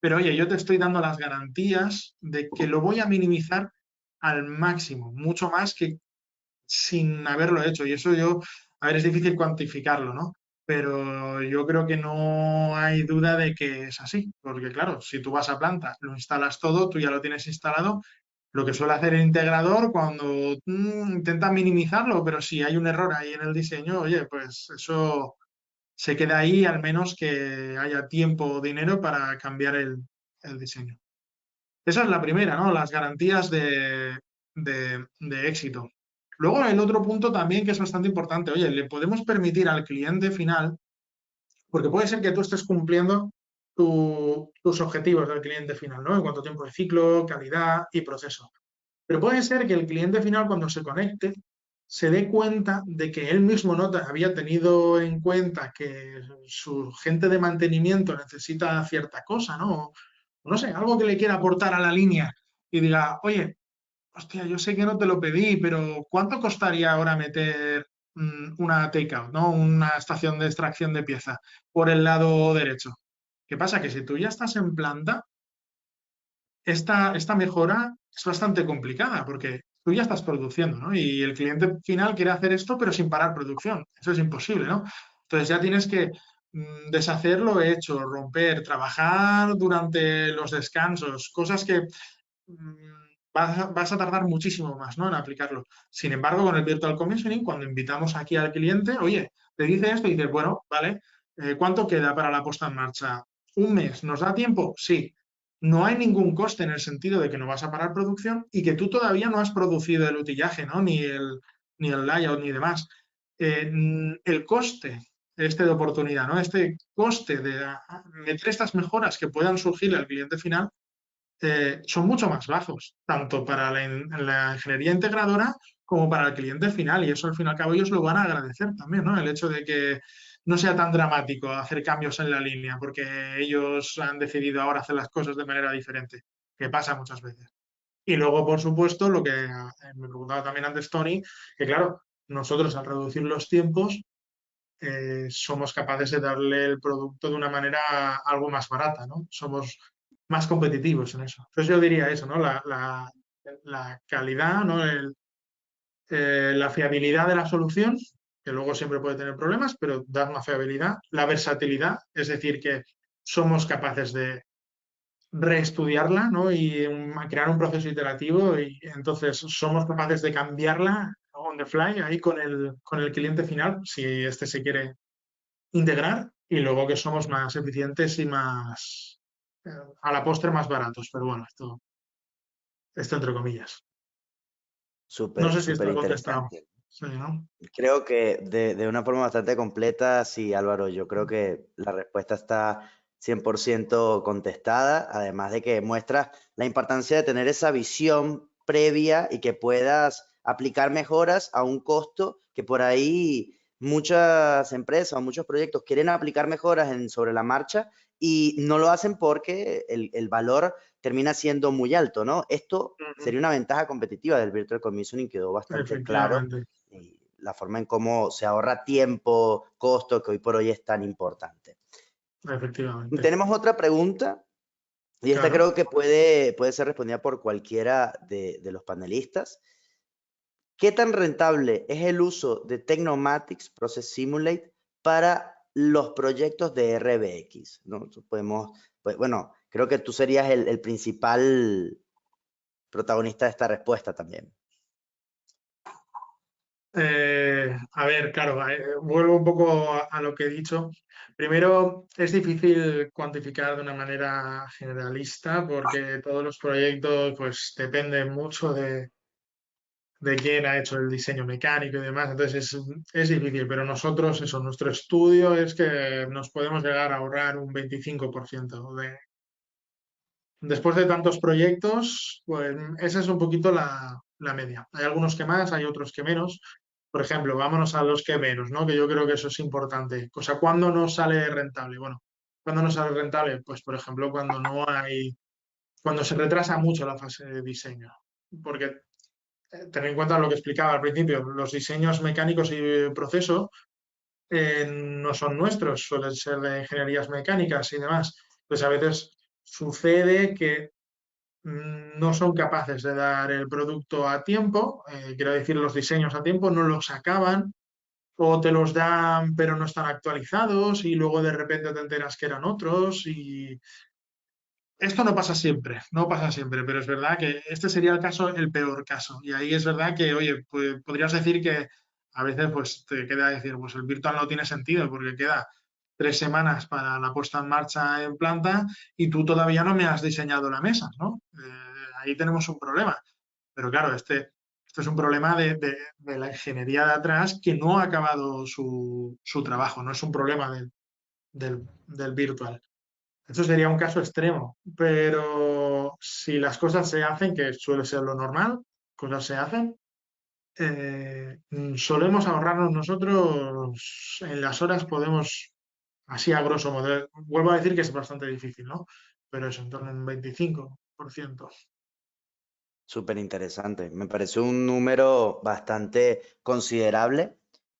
Pero oye, yo te estoy dando las garantías de que lo voy a minimizar al máximo, mucho más que sin haberlo hecho. Y eso yo, a ver, es difícil cuantificarlo, ¿no? Pero yo creo que no hay duda de que es así, porque claro, si tú vas a planta, lo instalas todo, tú ya lo tienes instalado, lo que suele hacer el integrador cuando intenta minimizarlo, pero si hay un error ahí en el diseño, oye, pues eso se queda ahí, al menos que haya tiempo o dinero para cambiar el diseño. Esa es la primera, ¿no? Las garantías de éxito. Luego el otro punto también que es bastante importante, oye, le podemos permitir al cliente final, porque puede ser que tú estés cumpliendo tus objetivos del cliente final, ¿no? En cuanto a tiempo de ciclo, calidad y proceso. Pero puede ser que el cliente final cuando se conecte se dé cuenta de que él mismo no había tenido en cuenta que su gente de mantenimiento necesita cierta cosa, ¿no? No sé, algo que le quiera aportar a la línea y diga, oye, hostia, yo sé que no te lo pedí, pero ¿cuánto costaría ahora meter una takeout, ¿no? Una estación de extracción de pieza por el lado derecho? ¿Qué pasa? Que si tú ya estás en planta, esta mejora es bastante complicada porque tú ya estás produciendo, ¿no? Y el cliente final quiere hacer esto, pero sin parar producción. Eso es imposible, ¿no? Entonces ya tienes que deshacer lo hecho, romper, trabajar durante los descansos, cosas que vas a tardar muchísimo más, ¿no? En aplicarlo. Sin embargo, con el Virtual Commissioning, cuando invitamos aquí al cliente, oye, te dice esto y dices, bueno, vale, ¿cuánto queda para la puesta en marcha? ¿Un mes? ¿Nos da tiempo? Sí. No hay ningún coste en el sentido de que no vas a parar producción y que tú todavía no has producido el utillaje, ¿no? Ni el layout ni demás. El coste de oportunidad, ¿no? Este coste de meter estas mejoras que puedan surgir al cliente final son mucho más bajos, tanto para la ingeniería integradora como para el cliente final. Y eso al fin y al cabo ellos lo van a agradecer también, ¿no? El hecho de que no sea tan dramático hacer cambios en la línea, porque ellos han decidido ahora hacer las cosas de manera diferente, que pasa muchas veces. Y luego, por supuesto, lo que me preguntaba también antes Tony, que claro, nosotros al reducir los tiempos somos capaces de darle el producto de una manera algo más barata, ¿no? Somos más competitivos en eso. Entonces yo diría eso, ¿no? La calidad, ¿no? La fiabilidad de la solución, que luego siempre puede tener problemas, pero da una fiabilidad. La versatilidad, es decir, que somos capaces de reestudiarla, ¿no? Y crear un proceso iterativo y entonces somos capaces de cambiarla on the fly ahí con el cliente final, si este se quiere integrar, y luego que somos más eficientes y más, a la postre, más baratos. Pero bueno, esto entre comillas. No Súper, sé si súper está contestado. interesante. Sí, ¿no? Creo que de una forma bastante completa, sí, Álvaro, yo creo que la respuesta está 100% contestada, además de que muestra la importancia de tener esa visión previa y que puedas aplicar mejoras a un costo que por ahí muchas empresas o muchos proyectos quieren aplicar mejoras sobre la marcha y no lo hacen porque el valor termina siendo muy alto, ¿no? Esto sería una ventaja competitiva del Virtual Commissioning, quedó bastante claro. Efectivamente. Y la forma en cómo se ahorra tiempo, costo, que hoy por hoy es tan importante. Efectivamente. Tenemos otra pregunta, y esta Claro. creo que puede ser respondida por cualquiera de los panelistas. ¿qué tan rentable es el uso de Tecnomatix Process Simulate para los proyectos de RBX? ¿No? Podemos, pues, bueno, creo que tú serías el principal protagonista de esta respuesta también. A ver, claro, vuelvo un poco a lo que he dicho. Primero, es difícil cuantificar de una manera generalista porque todos los proyectos pues dependen mucho de quién ha hecho el diseño mecánico y demás. Entonces es difícil, pero nosotros, eso, nuestro estudio es que nos podemos llegar a ahorrar un 25% después de tantos proyectos, pues esa es un poquito la media. Hay algunos que más, hay otros que menos. Por ejemplo, vámonos a los que menos, ¿no? Que yo creo que eso es importante. O sea, ¿cuándo no sale rentable? Bueno, ¿cuándo no sale rentable? Pues, por ejemplo, cuando se retrasa mucho la fase de diseño. Porque ten en cuenta lo que explicaba al principio, los diseños mecánicos y proceso no son nuestros, suelen ser de ingenierías mecánicas y demás. Pues a veces sucede que no son capaces de dar el producto a tiempo, quiero decir, los diseños a tiempo, no los acaban o te los dan pero no están actualizados y luego de repente te enteras que eran otros y esto no pasa siempre, no pasa siempre, pero es verdad que este sería el caso, el peor caso. Y ahí es verdad que, oye, pues podrías decir que a veces pues te queda decir, pues el virtual no tiene sentido porque queda 3 semanas para la puesta en marcha en planta y tú todavía no me has diseñado la mesa, ¿no? Ahí tenemos un problema. Pero claro, esto es un problema de la ingeniería de atrás que no ha acabado su trabajo, no es un problema del virtual. Eso sería un caso extremo, pero si las cosas se hacen, que suele ser lo normal, cosas se hacen, solemos ahorrarnos nosotros en las horas, podemos, así a grosso modo, vuelvo a decir que es bastante difícil, ¿no? Pero es en torno a un 25%. Súper interesante. Me parece un número bastante considerable,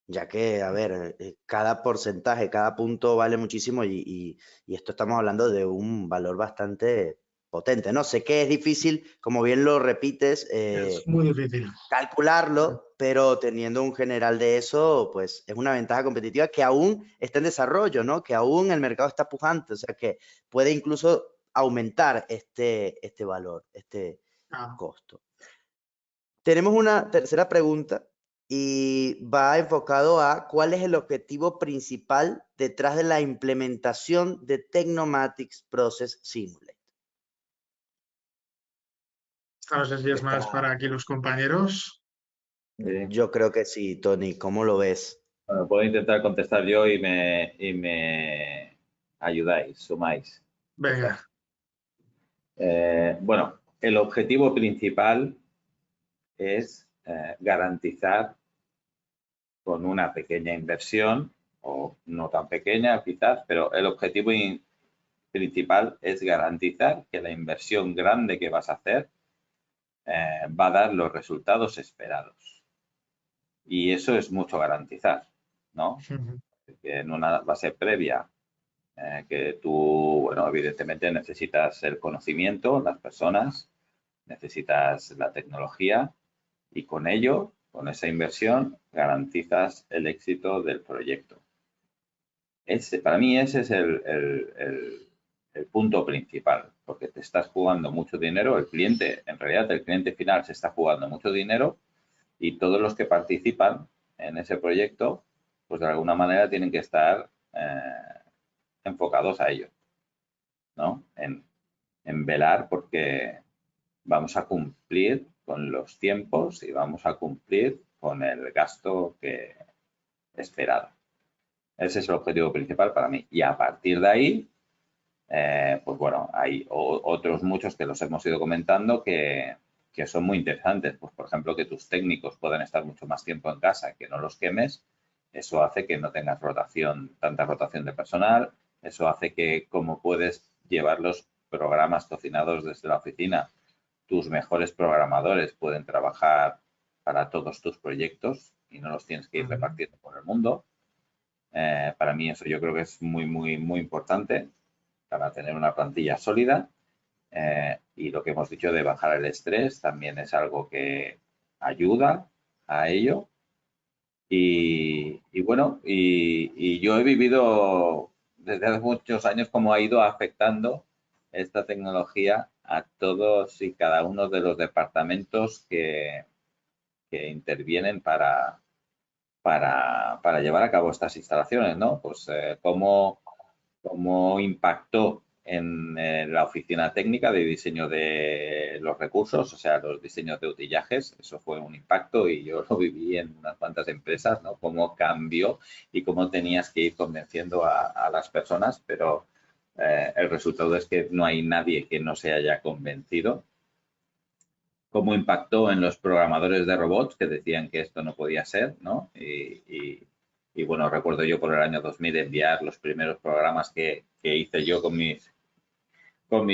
ya que, a ver, cada porcentaje, cada punto vale muchísimo y esto estamos hablando de un valor bastante potente, ¿no? Sé que es difícil, como bien lo repites, Es muy difícil. calcularlo, pero teniendo un general de eso, pues es una ventaja competitiva que aún está en desarrollo, ¿no? Que aún el mercado está pujante, o sea que puede incluso aumentar este valor, este Claro. costo. Tenemos una tercera pregunta y va enfocado a cuál es el objetivo principal detrás de la implementación de Tecnomatix Process Simulate. No sé si es más para aquí los compañeros. Yo creo que sí, Tony. ¿Cómo lo ves? Bueno, puedo intentar contestar yo y me ayudáis, sumáis. Venga. Bueno, el objetivo principal es garantizar con una pequeña inversión, o no tan pequeña quizás, pero el objetivo principal es garantizar que la inversión grande que vas a hacer va a dar los resultados esperados. Y eso es mucho garantizar, ¿no? Que en una base previa que tú, bueno, evidentemente necesitas el conocimiento, las personas, necesitas la tecnología y con ello, con esa inversión, garantizas el éxito del proyecto. Para mí ese es el punto principal, porque te estás jugando mucho dinero, el cliente, en realidad el cliente final se está jugando mucho dinero y todos los que participan en ese proyecto, pues de alguna manera tienen que estar enfocados a ello, ¿no? En velar porque vamos a cumplir con los tiempos y vamos a cumplir con el gasto que esperado. Ese es el objetivo principal para mí. Y a partir de ahí, pues bueno, hay otros muchos que los hemos ido comentando que son muy interesantes. Pues por ejemplo, que tus técnicos puedan estar mucho más tiempo en casa, que no los quemes. Eso hace que no tengas tanta rotación de personal. Eso hace que como puedes llevar los programas cocinados desde la oficina, tus mejores programadores pueden trabajar para todos tus proyectos y no los tienes que ir repartiendo por el mundo. Para mí eso yo creo que es muy, muy, muy importante para tener una plantilla sólida. Y lo que hemos dicho de bajar el estrés también es algo que ayuda a ello. Y bueno, y yo he vivido desde hace muchos años cómo ha ido afectando esta tecnología a todos y cada uno de los departamentos que intervienen para llevar a cabo estas instalaciones, ¿no? Pues cómo impactó en la oficina técnica de diseño de los recursos, o sea, los diseños de utillajes. Eso fue un impacto y yo lo viví en unas cuantas empresas, ¿no? Cómo cambió y cómo tenías que ir convenciendo a las personas, pero el resultado es que no hay nadie que no se haya convencido. Cómo impactó en los programadores de robots que decían que esto no podía ser, ¿no? Y bueno, recuerdo yo por el año 2000 enviar los primeros programas que hice yo con mis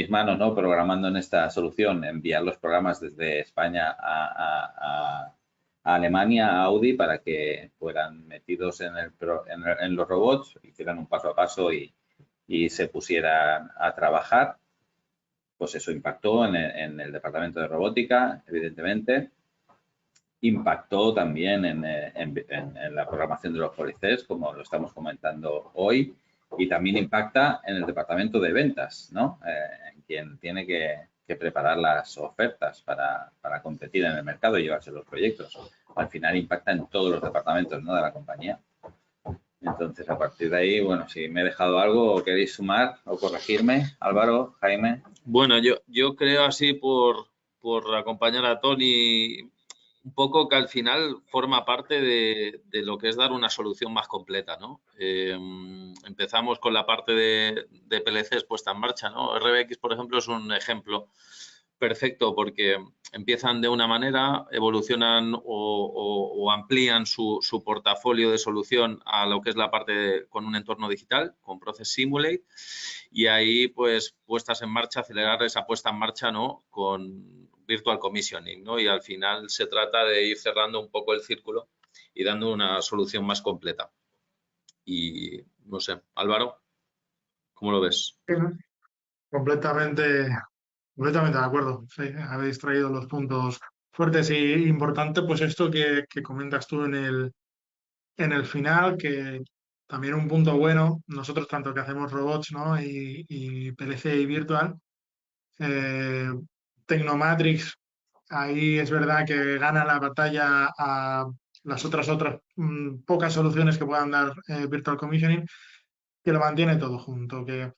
manos, ¿no? Programando en esta solución, enviar los programas desde España a Alemania, a Audi, para que fueran metidos en los robots, hicieran un paso a paso y se pusieran a trabajar. Pues eso impactó en el departamento de robótica, evidentemente. Impactó también en la programación de los policés, como lo estamos comentando hoy, y también impacta en el departamento de ventas, ¿no? En quien tiene que preparar las ofertas para competir en el mercado y llevarse los proyectos. Al final impacta en todos los departamentos, ¿no?, de la compañía. Entonces, a partir de ahí, bueno, si me he dejado algo o queréis sumar o corregirme, Álvaro, Jaime. Bueno, yo creo así por acompañar a Tony, un poco que al final forma parte de lo que es dar una solución más completa, ¿no? Empezamos con la parte de PLCs puesta en marcha, ¿no? RBX, por ejemplo, es un ejemplo perfecto porque empiezan de una manera, evolucionan o amplían su portafolio de solución a lo que es la parte con un entorno digital, con Process Simulate, y ahí, pues, puestas en marcha, acelerar esa puesta en marcha, ¿no?, con Virtual Commissioning, ¿no? Y al final se trata de ir cerrando un poco el círculo y dando una solución más completa. Y, no sé, Álvaro, ¿cómo lo ves? Completamente, completamente de acuerdo. Sí, habéis traído los puntos fuertes y importante, pues esto que comentas tú en el final, que también un punto bueno, nosotros tanto que hacemos robots, ¿no? y PLC y Virtual, eh, Tecnomatrix, ahí es verdad que gana la batalla a las otras pocas soluciones que puedan dar Virtual Commissioning, que lo mantiene todo junto, que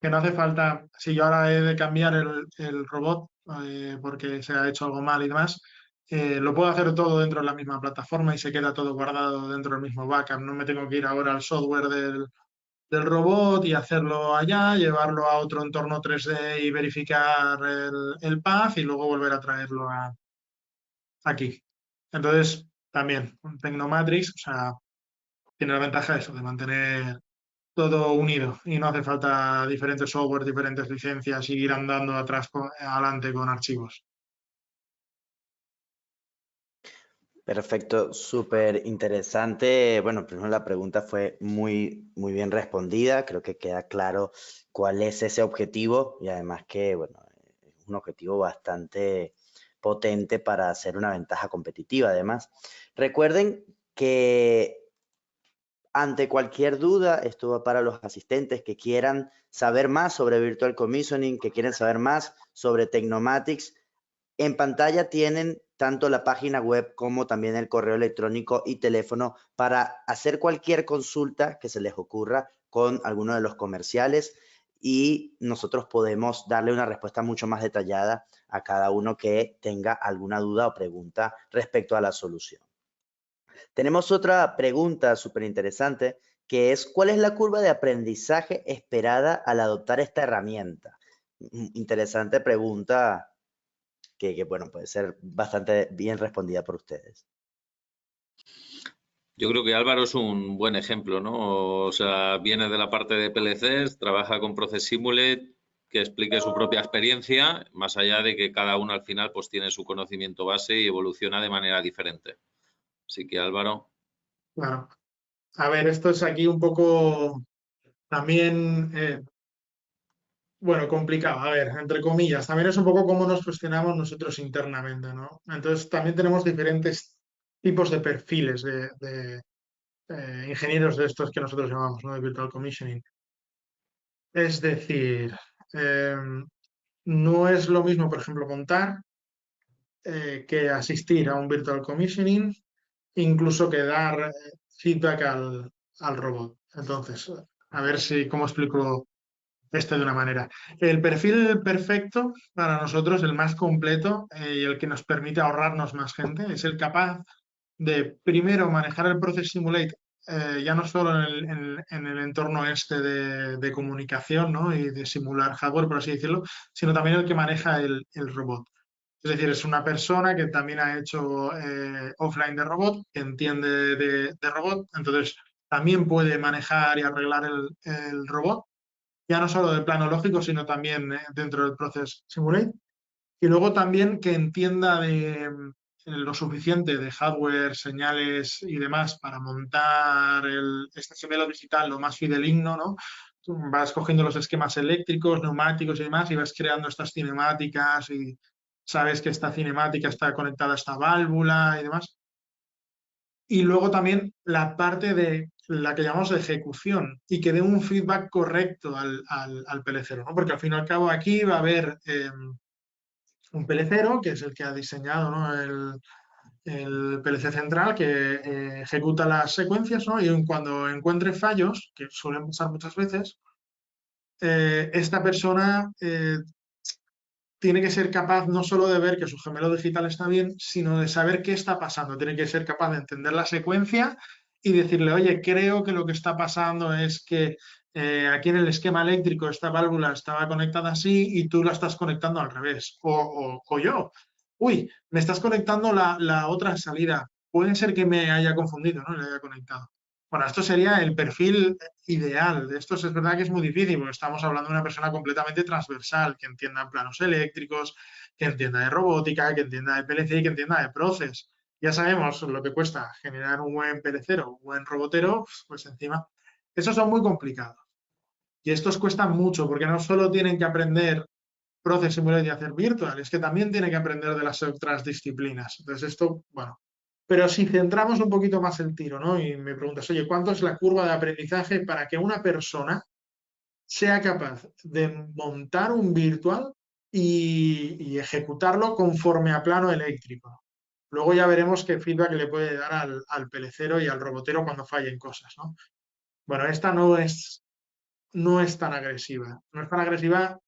no hace falta, si yo ahora he de cambiar el robot porque se ha hecho algo mal y demás, lo puedo hacer todo dentro de la misma plataforma y se queda todo guardado dentro del mismo backup. No me tengo que ir ahora al software del robot y hacerlo allá, llevarlo a otro entorno 3D y verificar el path y luego volver a traerlo aquí. Entonces, también, un Tecnomatrix, o sea, tiene la ventaja de eso, de mantener todo unido y no hace falta diferentes software, diferentes licencias y ir andando adelante con archivos. Perfecto, súper interesante. Bueno, primero la pregunta fue muy bien respondida. Creo que queda claro cuál es ese objetivo y además que, bueno, es un objetivo bastante potente para hacer una ventaja competitiva. Además, recuerden que ante cualquier duda, esto va para los asistentes que quieran saber más sobre Virtual Commissioning, que quieren saber más sobre Tecnomatrix. En pantalla tienen tanto la página web como también el correo electrónico y teléfono para hacer cualquier consulta que se les ocurra con alguno de los comerciales y nosotros podemos darle una respuesta mucho más detallada a cada uno que tenga alguna duda o pregunta respecto a la solución. Tenemos otra pregunta súper interesante que es ¿cuál es la curva de aprendizaje esperada al adoptar esta herramienta? Interesante pregunta que bueno, puede ser bastante bien respondida por ustedes. Yo creo que Álvaro es un buen ejemplo, ¿no? O sea, viene de la parte de PLCs, trabaja con Process Simulate, que explique su propia experiencia, más allá de que cada uno al final pues tiene su conocimiento base y evoluciona de manera diferente. Así que Álvaro. Claro. A ver, esto es aquí un poco también, bueno, complicado. A ver, entre comillas, también es un poco cómo nos gestionamos nosotros internamente, ¿no? Entonces, también tenemos diferentes tipos de perfiles de ingenieros de estos que nosotros llamamos, ¿no?, de Virtual Commissioning. Es decir, no es lo mismo, por ejemplo, montar que asistir a un Virtual Commissioning, incluso que dar feedback al robot. Entonces, a ver cómo explico esto de una manera. El perfil perfecto para nosotros, el más completo y el que nos permite ahorrarnos más gente, es el capaz de primero manejar el Process Simulate, ya no solo en el entorno este de comunicación, ¿no?, y de simular hardware, por así decirlo, sino también el que maneja el robot. Es decir, es una persona que también ha hecho offline de robot, que entiende de robot, entonces también puede manejar y arreglar el robot, ya no solo del plano lógico, sino también dentro del Process Simulate. Y luego también que entienda de lo suficiente de hardware, señales y demás para montar este gemelo digital lo más fideligno, ¿no? Tú vas cogiendo los esquemas eléctricos, neumáticos y demás y vas creando estas cinemáticas y sabes que esta cinemática está conectada a esta válvula y demás. Y luego también la parte de la que llamamos de ejecución y que dé un feedback correcto al pelecero, ¿no? Porque al fin y al cabo aquí va a haber un pelecero, que es el que ha diseñado, ¿no?, el PLC central, que ejecuta las secuencias, ¿no? Y cuando encuentre fallos, que suelen pasar muchas veces, esta persona tiene que ser capaz no solo de ver que su gemelo digital está bien, sino de saber qué está pasando. Tiene que ser capaz de entender la secuencia y decirle, oye, creo que lo que está pasando es que aquí en el esquema eléctrico esta válvula estaba conectada así y tú la estás conectando al revés. O yo, uy, me estás conectando la otra salida. Puede ser que me haya confundido, ¿no?, y la haya conectado. Bueno, esto sería el perfil ideal. Esto es verdad que es muy difícil, porque estamos hablando de una persona completamente transversal, que entienda planos eléctricos, que entienda de robótica, que entienda de PLC y que entienda de proces. Ya sabemos lo que cuesta generar un buen pelecero, un buen robotero, pues encima. Esos son muy complicados. Y estos cuestan mucho, porque no solo tienen que aprender Process Simulate y hacer virtual, es que también tienen que aprender de las otras disciplinas. Entonces esto, bueno. Pero si centramos un poquito más el tiro, ¿no?, y me preguntas, oye, ¿cuánto es la curva de aprendizaje para que una persona sea capaz de montar un virtual y ejecutarlo conforme a plano eléctrico? Luego ya veremos qué feedback le puede dar al pelecero y al robotero cuando fallen cosas, ¿no? Bueno, esta no es tan agresiva. No es tan agresiva,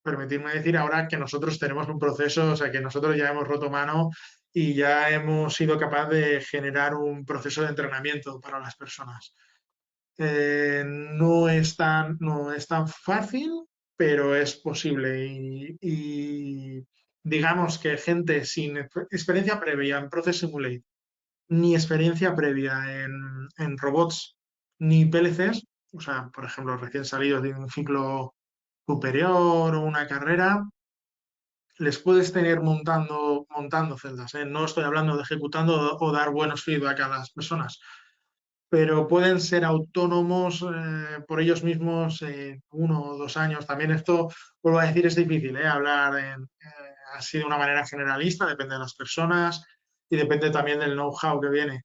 permitirme decir ahora que nosotros tenemos un proceso, o sea, que nosotros ya hemos roto mano y ya hemos sido capaz de generar un proceso de entrenamiento para las personas. No es tan fácil, pero es posible. Y digamos que gente sin experiencia previa en Process Simulate, ni experiencia previa en robots, ni PLCs, o sea, por ejemplo, recién salidos de un ciclo superior o una carrera, les puedes tener montando celdas, ¿eh? No estoy hablando de ejecutando o dar buenos feedback a las personas, pero pueden ser autónomos por ellos mismos en 1 o 2 años. También esto, vuelvo a decir, es difícil, hablar así de una manera generalista, depende de las personas y depende también del know-how que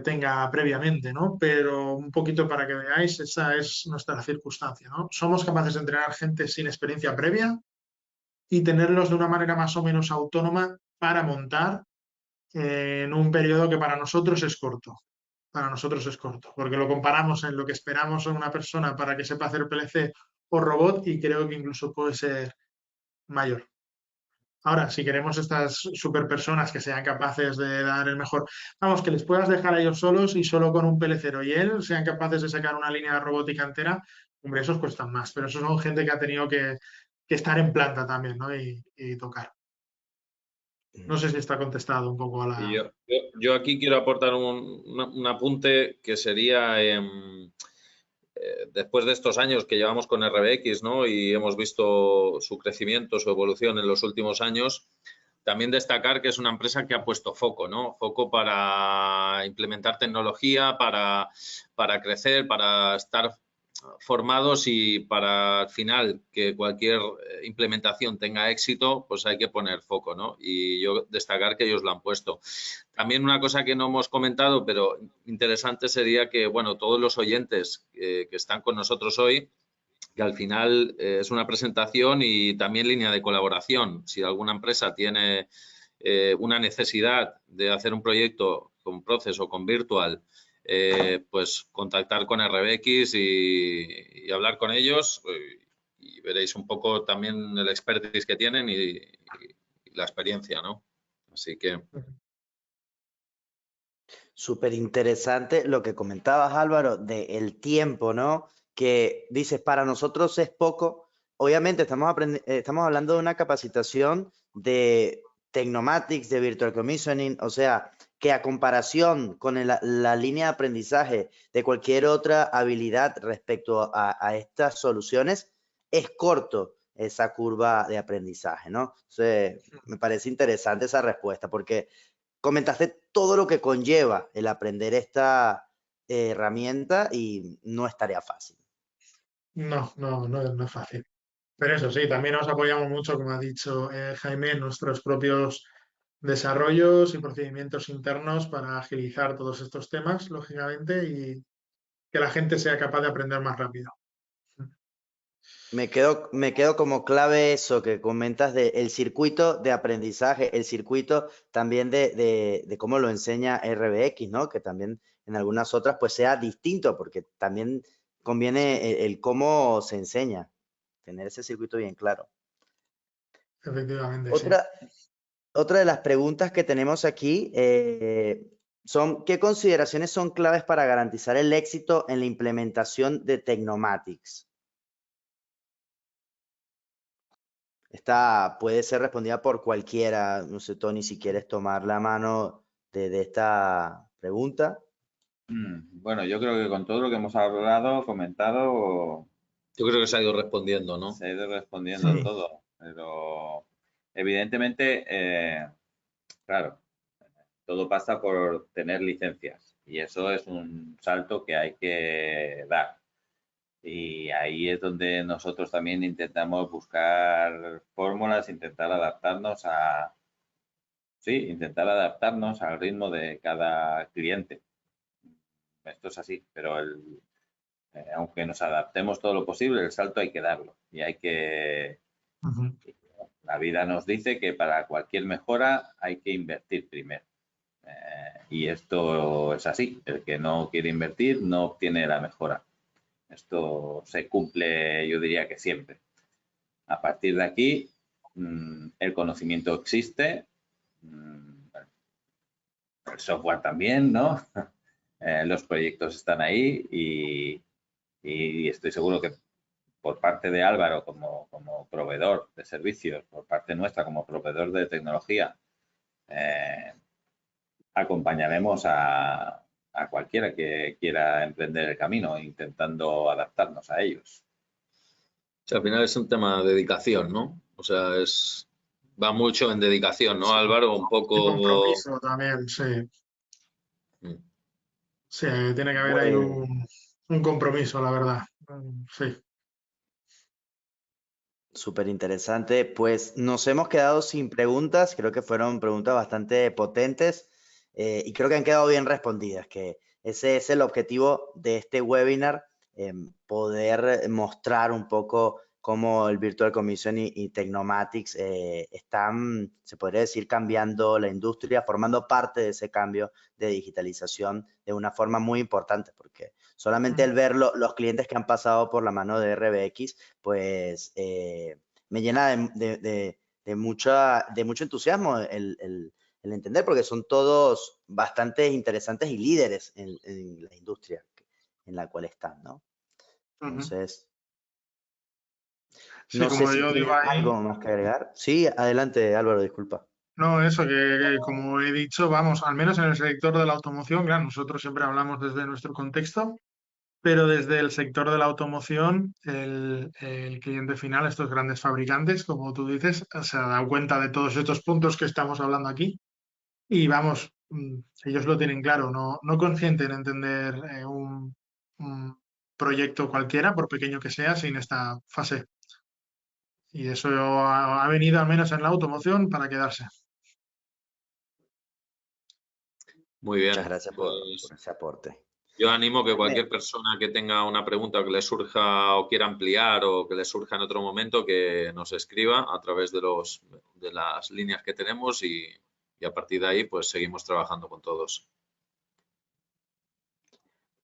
tenga previamente, ¿no? Pero un poquito para que veáis, esa es nuestra circunstancia, ¿no? Somos capaces de entrenar gente sin experiencia previa y tenerlos de una manera más o menos autónoma para montar en un periodo que para nosotros es corto. Para nosotros es corto, porque lo comparamos en lo que esperamos en una persona para que sepa hacer PLC o robot y creo que incluso puede ser mayor. Ahora, si queremos estas super personas que sean capaces de dar el mejor, vamos, que les puedas dejar a ellos solos y solo con un pelecero y él sean capaces de sacar una línea robótica entera, hombre, esos cuestan más, pero esos son gente que ha tenido que estar en planta también, ¿no? Y tocar. No sé si está contestado un poco a la... Y yo aquí quiero aportar un apunte que sería, después de estos años que llevamos con RBX, ¿no?, y hemos visto su crecimiento, su evolución en los últimos años, también destacar que es una empresa que ha puesto foco, ¿no? Foco para implementar tecnología, para crecer, para estar formados y para al final que cualquier implementación tenga éxito, pues hay que poner foco, ¿no? Y yo destacar que ellos lo han puesto. También una cosa que no hemos comentado, pero interesante sería que, bueno, todos los oyentes que están con nosotros hoy, que al final es una presentación y también línea de colaboración. Si alguna empresa tiene una necesidad de hacer un proyecto con Proces o con Virtual, pues contactar con RBX y hablar con ellos y veréis un poco también el expertise que tienen y la experiencia, ¿no? Así que... Súper interesante lo que comentabas, Álvaro, del tiempo, ¿no? Que dices, para nosotros es poco. Obviamente estamos hablando de una capacitación de Tecnomatics, de Virtual Commissioning, o sea, que a comparación con la línea de aprendizaje de cualquier otra habilidad respecto a estas soluciones, es corto esa curva de aprendizaje, ¿no? Entonces, me parece interesante esa respuesta porque comentaste todo lo que conlleva el aprender esta herramienta y no es tarea fácil. No es fácil. Pero eso sí, también nos apoyamos mucho, como ha dicho Jaime, en nuestros propios desarrollos y procedimientos internos para agilizar todos estos temas, lógicamente, y que la gente sea capaz de aprender más rápido. Me quedo como clave eso que comentas del circuito de aprendizaje, el circuito también de cómo lo enseña RBX, ¿no? Que también en algunas otras pues sea distinto, porque también conviene el cómo se enseña, tener ese circuito bien claro. Efectivamente, sí. Otra de las preguntas que tenemos aquí son, ¿qué consideraciones son claves para garantizar el éxito en la implementación de Tecnomatics? Esta puede ser respondida por cualquiera. No sé, Tony, si quieres tomar la mano de esta pregunta. Bueno, yo creo que con todo lo que hemos hablado, comentado, Yo creo que se ha ido respondiendo, ¿no? se ha ido respondiendo todo, pero evidentemente, claro, todo pasa por tener licencias y eso es un salto que hay que dar. Y ahí es donde nosotros también intentamos buscar fórmulas, intentar adaptarnos intentar adaptarnos al ritmo de cada cliente. Esto es así, pero aunque nos adaptemos todo lo posible, el salto hay que darlo y hay que... La vida nos dice que para cualquier mejora hay que invertir primero. Y esto es así. El que no quiere invertir no obtiene la mejora. Esto se cumple, yo diría que siempre. A partir de aquí, el conocimiento existe, el software también, ¿no? Los proyectos están ahí y estoy seguro que por parte de Álvaro como proveedor de servicios, por parte nuestra como proveedor de tecnología, acompañaremos a cualquiera que quiera emprender el camino intentando adaptarnos a ellos. O sea, al final es un tema de dedicación, ¿no? O sea, va mucho en dedicación, ¿no, sí, Álvaro? Un poco... Y compromiso también, sí. Sí, tiene que haber ahí un compromiso, la verdad. Sí. Súper interesante. Pues nos hemos quedado sin preguntas. Creo que fueron preguntas bastante potentes y creo que han quedado bien respondidas, que ese es el objetivo de este webinar, poder mostrar un poco cómo el Virtual Commissioning y Tecnomatics están, se podría decir, cambiando la industria, formando parte de ese cambio de digitalización de una forma muy importante, porque solamente el ver los clientes que han pasado por la mano de RBX, pues me llena de mucho entusiasmo el entender, porque son todos bastante interesantes y líderes en la industria en la cual están, ¿no? Entonces, sí, no sé como si yo tienes digo ahí, algo más que agregar. Sí, adelante, Álvaro, disculpa. no, eso que como he dicho, vamos, al menos en el sector de la automoción, claro, nosotros siempre hablamos desde nuestro contexto, pero desde el sector de la automoción, el cliente final, estos grandes fabricantes, como tú dices, se ha dado cuenta de todos estos puntos que estamos hablando aquí y vamos, ellos lo tienen claro, no consienten entender proyecto cualquiera, por pequeño que sea, sin esta fase. Y eso ha venido, al menos en la automoción, para quedarse. Muy bien. Muchas gracias por Pues ese aporte. yo animo que Jaime, cualquier persona que tenga una pregunta o que le surja o quiera ampliar o que le surja en otro momento, que nos escriba a través de las líneas que tenemos y a partir de ahí pues seguimos trabajando con todos.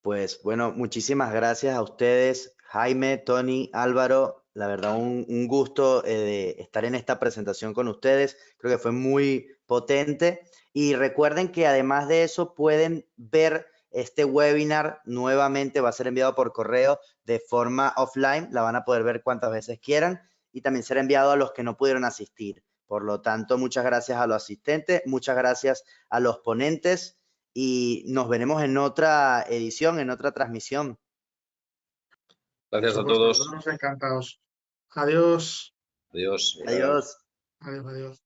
pues bueno, muchísimas gracias a ustedes, Jaime, Tony, Álvaro. La verdad, un gusto de estar en esta presentación con ustedes. Creo que fue muy potente. Y recuerden que además de eso pueden ver este webinar nuevamente. Va a ser enviado por correo de forma offline. La van a poder ver cuantas veces quieran y también será enviado a los que no pudieron asistir. Por lo tanto, muchas gracias a los asistentes, muchas gracias a los ponentes y nos veremos en otra edición, en otra transmisión. Gracias a Por supuesto, todos. nosotros encantados. Adiós. Adiós. Adiós. Adiós, adiós.